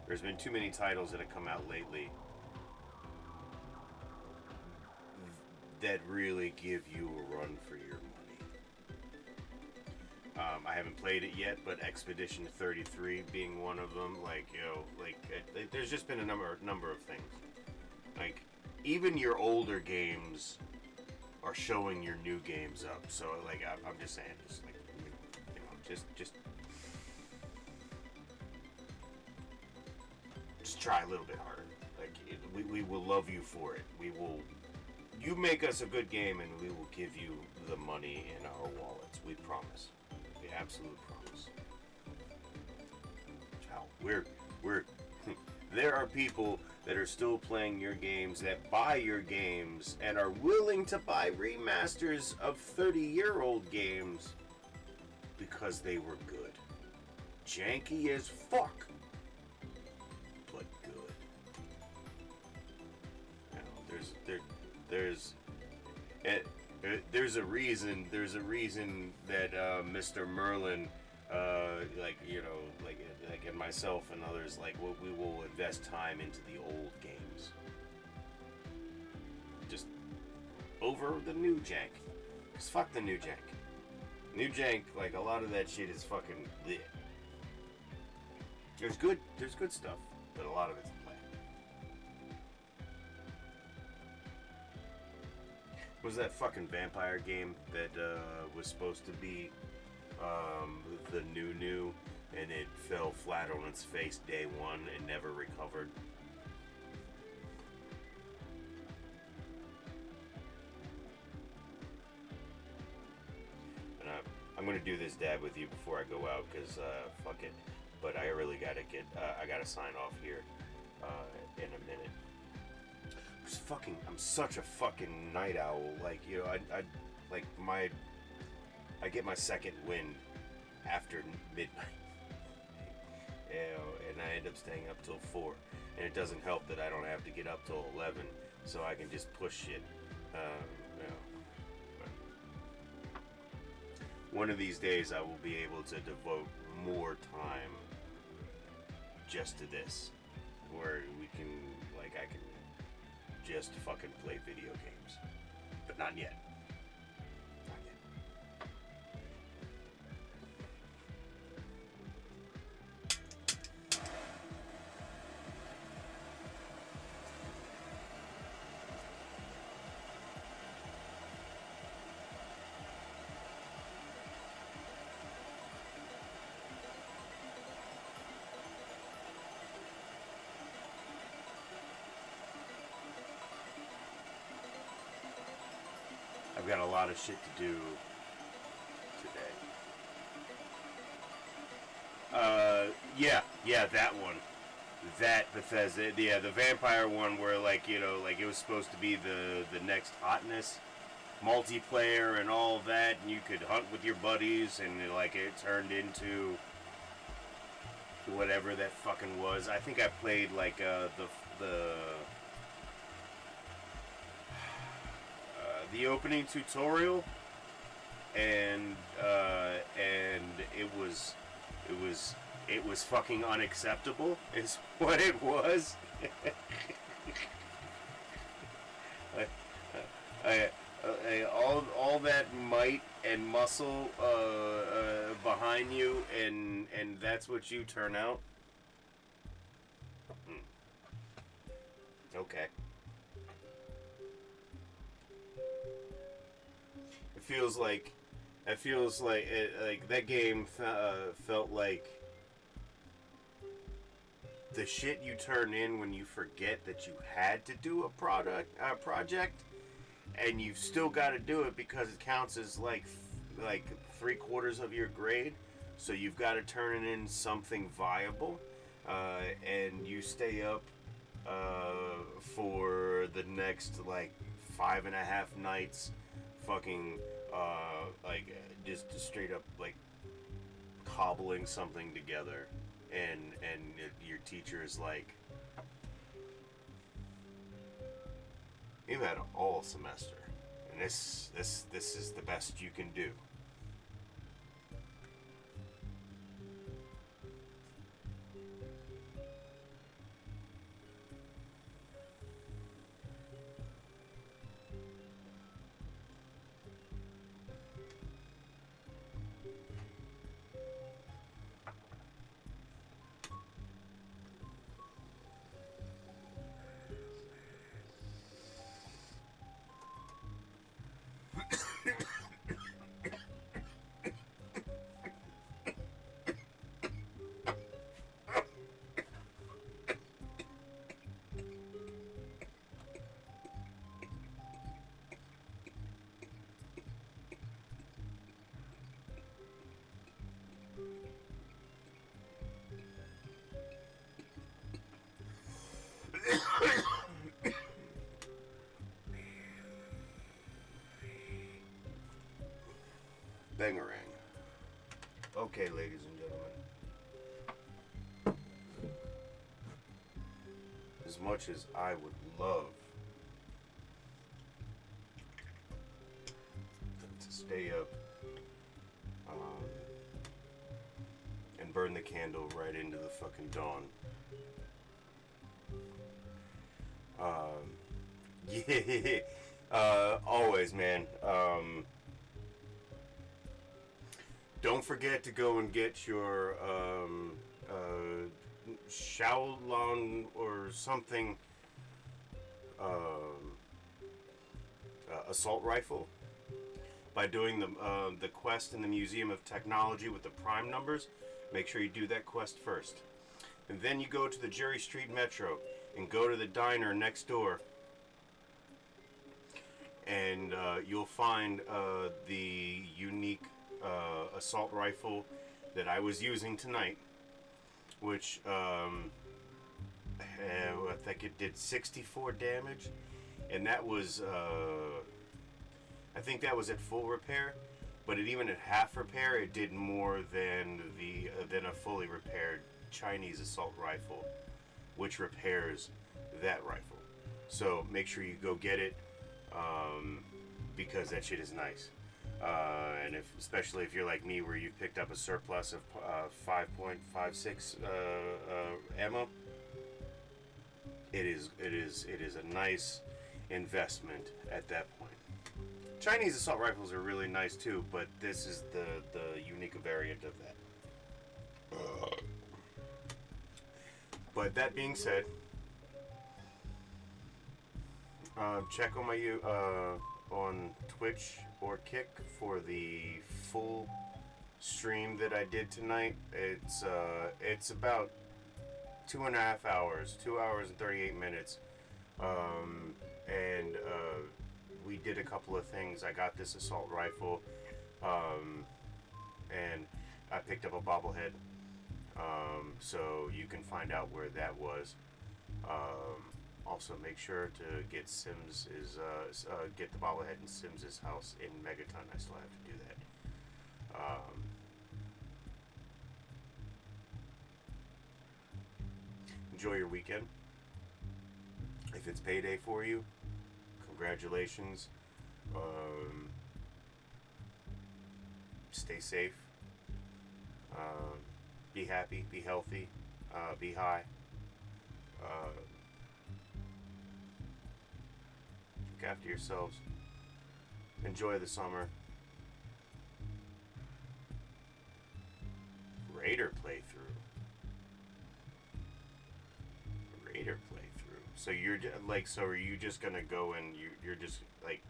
There's been too many titles that have come out lately that really give you a run for your money. I haven't played it yet, but Expedition 33 being one of them. Like, you know, like there's just been a number of things. Like, even your older games are showing your new games up. So, like, I'm just saying, just like, you know, just try a little bit harder. Like, we will love you for it. You make us a good game, and we will give you the money in our wallets. We promise. We absolute promise. How we're there are people that are still playing your games, that buy your games, and are willing to buy remasters of 30-year-old games because they were good. Janky as fuck, but good. You know, there's a reason that Mr. Merlin, like, you know, like and myself and others, like, we will invest time into the old games. Just over the new jank. Cause fuck the new jank. New jank, like a lot of that shit is fucking lit. There's good stuff, but a lot of it's play. Was that fucking vampire game that was supposed to be the new, and it fell flat on its face day one and never recovered? And I'm gonna do this dab with you before I go out, cause fuck it. But I really gotta I gotta sign off here in a minute. I'm such a fucking night owl. Like, you know, I get my second wind after midnight. You know, and I end up staying up till 4. And it doesn't help that I don't have to get up till 11, so I can just push shit. You know. One of these days I will be able to devote more time just to this, where we can, like, I can just fucking play video games, but not yet. Not yet. I've got a lot of shit to do today. Yeah, that one. That Bethesda, yeah, the vampire one where, like, you know, like, it was supposed to be the next hotness, multiplayer and all that, and you could hunt with your buddies, and, like, it turned into whatever that fucking was. I think I played, like, the opening tutorial, and it was fucking unacceptable, is what it was. All that might and muscle behind you, and that's what you turn out. Okay. It feels like that game felt like the shit you turn in when you forget that you had to do a project, and you've still got to do it because it counts as like 3/4 of your grade. So you've got to turn it in something viable, and you stay up for the next like 5.5 nights, fucking just straight up like cobbling something together, and your teacher is like, "You've had all semester, and this is the best you can do." Bangarang. Okay, ladies and gentlemen. As much as I would love to stay up and burn the candle right into the fucking dawn, Always, man. Don't forget to go and get your Shaolin or something assault rifle by doing the quest in the Museum of Technology with the prime numbers. Make sure you do that quest first. And then you go to the Jerry Street Metro and go to the diner next door. And you'll find the unique assault rifle that I was using tonight, which I think it did 64 damage, and that was I think that was at full repair, but even at half repair, it did more than than a fully repaired Chinese assault rifle, which repairs that rifle. So make sure you go get it. Because that shit is nice, and especially if you're like me, where you've picked up a surplus of 5.56 ammo, it is a nice investment at that point. Chinese assault rifles are really nice too, but this is the unique variant of that. But that being said, check on my on Twitch or Kick for the full stream that I did tonight. It's about 2.5 hours, 2 hours and 38 minutes, and we did a couple of things. I got this assault rifle, and I picked up a bobblehead, so you can find out where that was. Also, make sure to get get the bobblehead in Sims's house in Megaton. I still have to do that. Enjoy your weekend. If it's payday for you, congratulations. Stay safe. Be happy. Be healthy. Be high. Look after yourselves. Enjoy the summer. Raider playthrough. So you're like, so are you just gonna go and you're just like,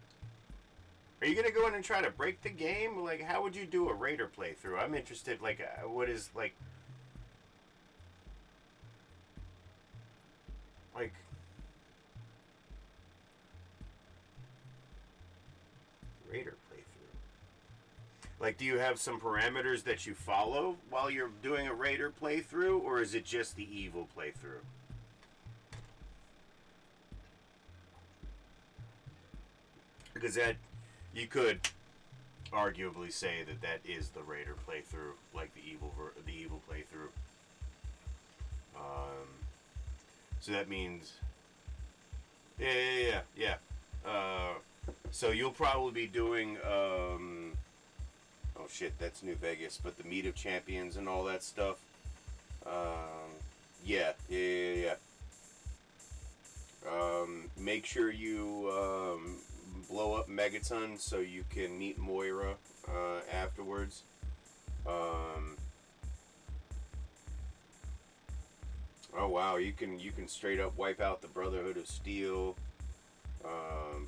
are you gonna go in and try to break the game? Like, how would you do a Raider playthrough? I'm interested. Like, what is like Raider playthrough? Like, do you have some parameters that you follow while you're doing a Raider playthrough, or is it just the evil playthrough? Because that, you could arguably say that is the Raider playthrough, like the evil playthrough. So that means, yeah. So you'll probably be doing, oh shit, that's New Vegas, but the Meet of Champions and all that stuff. Yeah. Make sure you blow up Megaton so you can meet Moira afterwards. Oh wow, you can straight up wipe out the Brotherhood of Steel.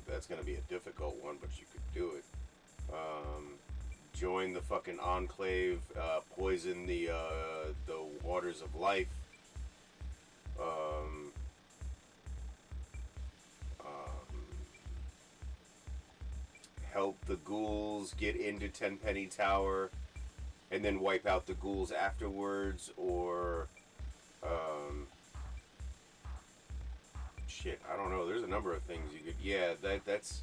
That's gonna be a difficult one, but you could do it. Join the fucking Enclave. Poison the waters of life. Help the ghouls get into Tenpenny Tower, and then wipe out the ghouls afterwards, or shit, I don't know. There's a number of things you could. Yeah, that's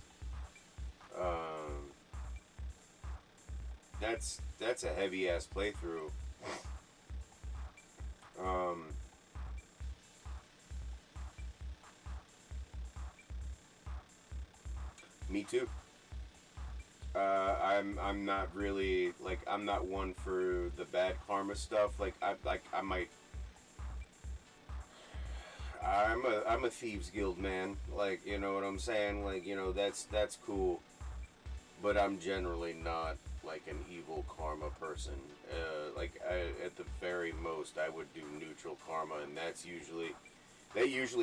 a heavy ass playthrough. Me too. I'm not really like, I'm not one for the bad karma stuff. Like I I'm a thieves guild man. Like, you know what I'm saying? Like, you know, that's cool. But I'm generally not like an evil karma person. At the very most, I would do neutral karma, and that usually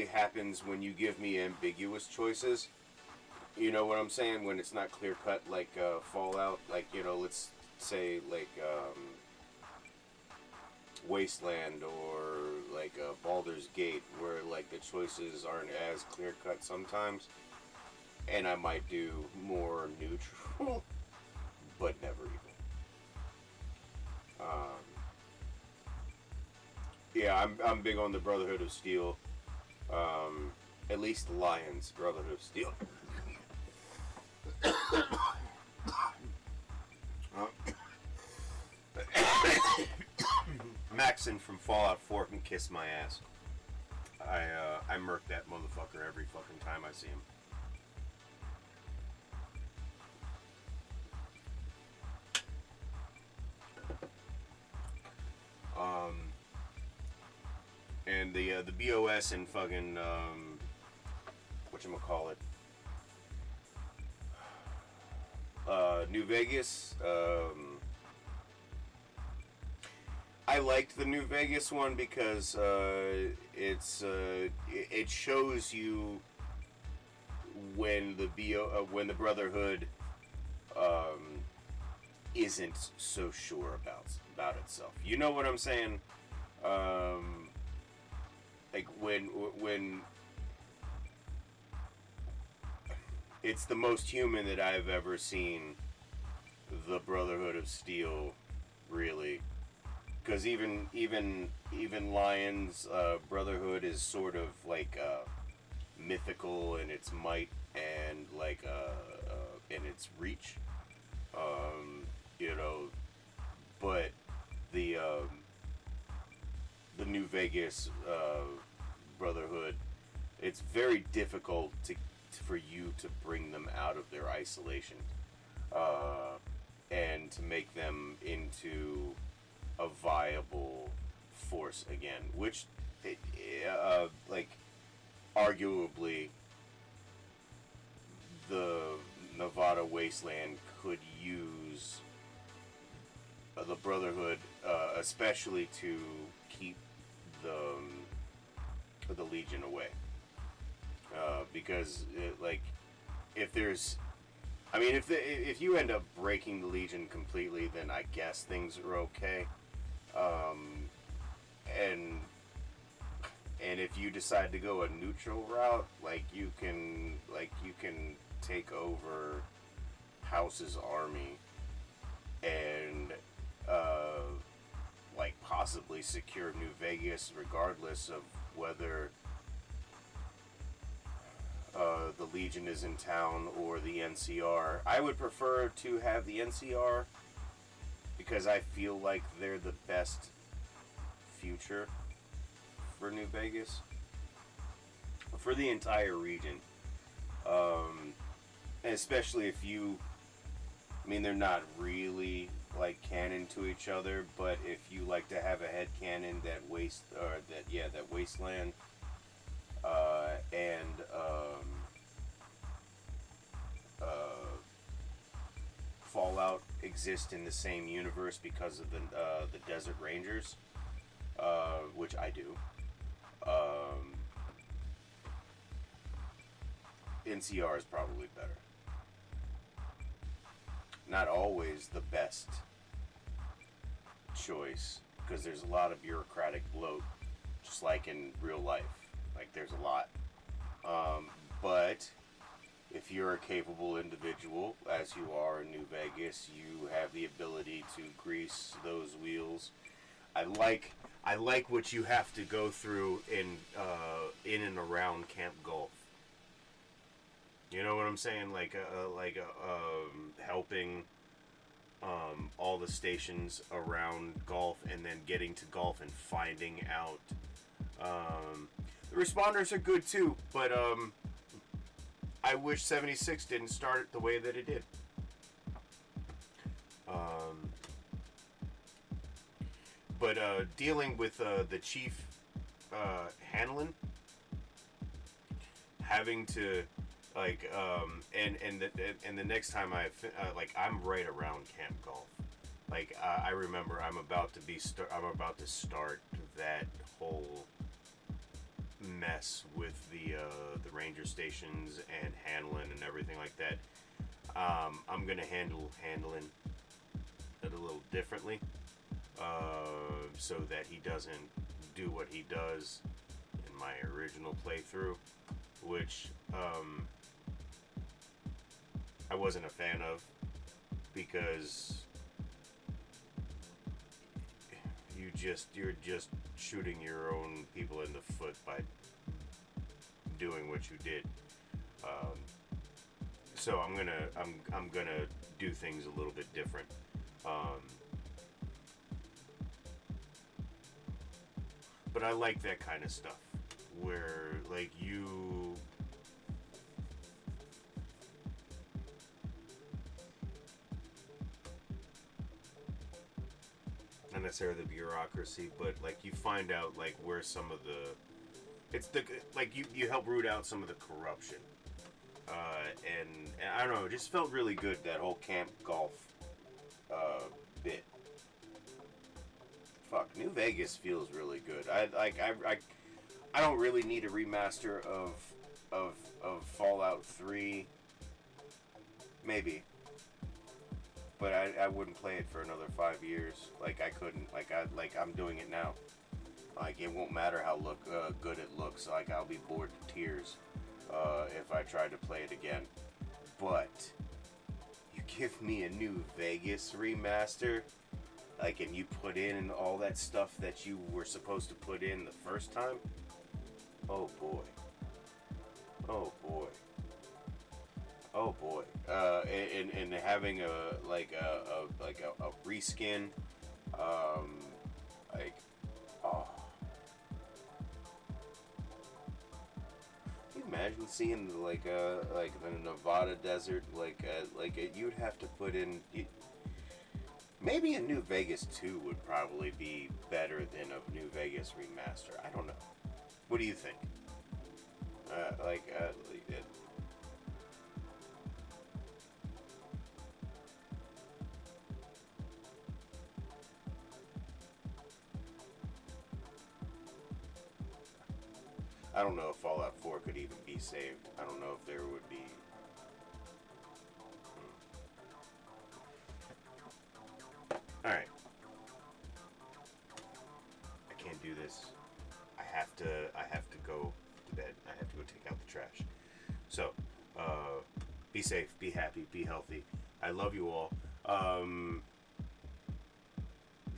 happens when you give me ambiguous choices. You know what I'm saying? When it's not clear cut, like Fallout. Like, you know, let's say like Wasteland or like Baldur's Gate, where like the choices aren't as clear cut sometimes, and I might do more neutral, but never evil. Yeah, I'm big on the Brotherhood of Steel. At least the Lions Brotherhood of Steel. Maxon from Fallout 4 can kiss my ass. I murk that motherfucker every fucking time I see him. And the BOS in fucking whatchamacallit, New Vegas. I liked the New Vegas one because it shows you when the Brotherhood isn't so sure about itself. You know what I'm saying? Like when it's the most human that I've ever seen the Brotherhood of Steel, really. Because even Lion's Brotherhood is sort of like mythical in its might and like in its reach, you know. But the New Vegas Brotherhood, it's very difficult for you to bring them out of their isolation and to make them into a viable force again, which like arguably the Nevada wasteland could use the Brotherhood, especially to keep the Legion away, because like if there's, I mean, if you end up breaking the Legion completely, then I guess things are okay. And if you decide to go a neutral route, like you can take over House's army and like possibly secure New Vegas, regardless of whether the Legion is in town or the NCR. I would prefer to have the NCR because I feel like they're the best future for New Vegas, for the entire region, especially if you, I mean, they're not really like canon to each other, but if you like to have a head canon that Wasteland and Fallout exist in the same universe because of the Desert Rangers, which I do. NCR is probably better. Not always the best choice, because there's a lot of bureaucratic bloat, just like in real life. Like, there's a lot. But if you're a capable individual, as you are in New Vegas, you have the ability to grease those wheels. I like what you have to go through in and around Camp Gulf. You know what I'm saying? Helping all the stations around Gulf, and then getting to Gulf and finding out. The responders are good too, but I wish 76 didn't start it the way that it did. But dealing with the Chief Hanlon, having to like and the next time I'm right around Camp Golf. Like I remember I'm about to start that whole mess with the ranger stations and handling and everything like that. I'm gonna handling it a little differently, so that he doesn't do what he does in my original playthrough, which I wasn't a fan of, because you're just shooting your own people in the foot by doing what you did. So I'm gonna do things a little bit different. But I like that kind of stuff where like you not necessarily the bureaucracy, but like you find out like where some of you help root out some of the corruption, and I don't know, it just felt really good, that whole Camp Golf bit. Fuck, New Vegas feels really good. I don't really need a remaster of Fallout 3, maybe. But I wouldn't play it for another 5 years. Like I couldn't. I'm doing it now. Like it won't matter how good it looks. Like I'll be bored to tears if I tried to play it again. But you give me a New Vegas remaster, like, and you put in all that stuff that you were supposed to put in the first time. Oh boy. Oh boy. Oh boy, and having a reskin, like, oh, can you imagine seeing like the Nevada desert, you'd have to put in, maybe a New Vegas 2 would probably be better than a New Vegas remaster. I don't know. What do you think? I don't know if Fallout 4 could even be saved. I don't know if there would be. Alright. I can't do this. I have to go to bed. I have to go take out the trash. So, be safe, be happy, be healthy. I love you all.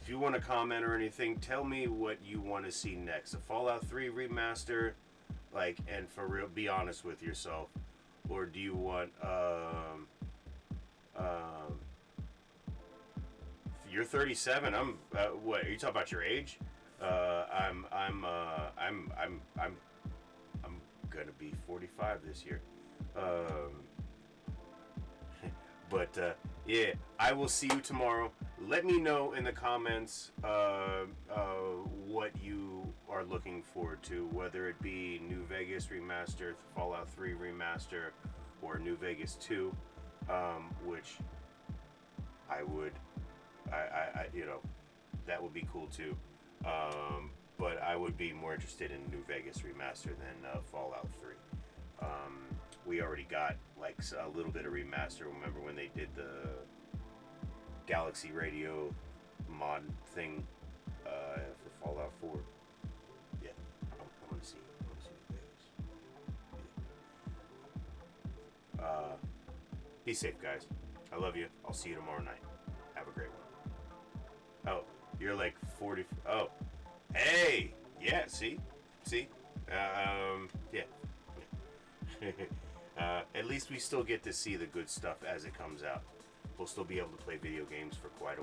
If you want to comment or anything, tell me what you want to see next. A Fallout 3 remaster, like, and for real, be honest with yourself. Or do you want, you're 37. I'm, what, are you talking about your age? I'm gonna be 45 this year. But yeah, I will see you tomorrow. Let me know in the comments what you are looking forward to, whether it be New Vegas remaster, Fallout 3 remaster, or New Vegas 2, which I would, that would be cool too. But I would be more interested in New Vegas remaster than Fallout 3. We already got like a little bit of remaster. Remember when they did the Galaxy Radio mod thing for Fallout 4? Yeah, I want to see New Vegas. Be safe, guys. I love you. I'll see you tomorrow night. Have a great one. Oh, you're like 40. Oh, hey, yeah. See. Yeah. At least we still get to see the good stuff as it comes out. We'll still be able to play video games for quite a while.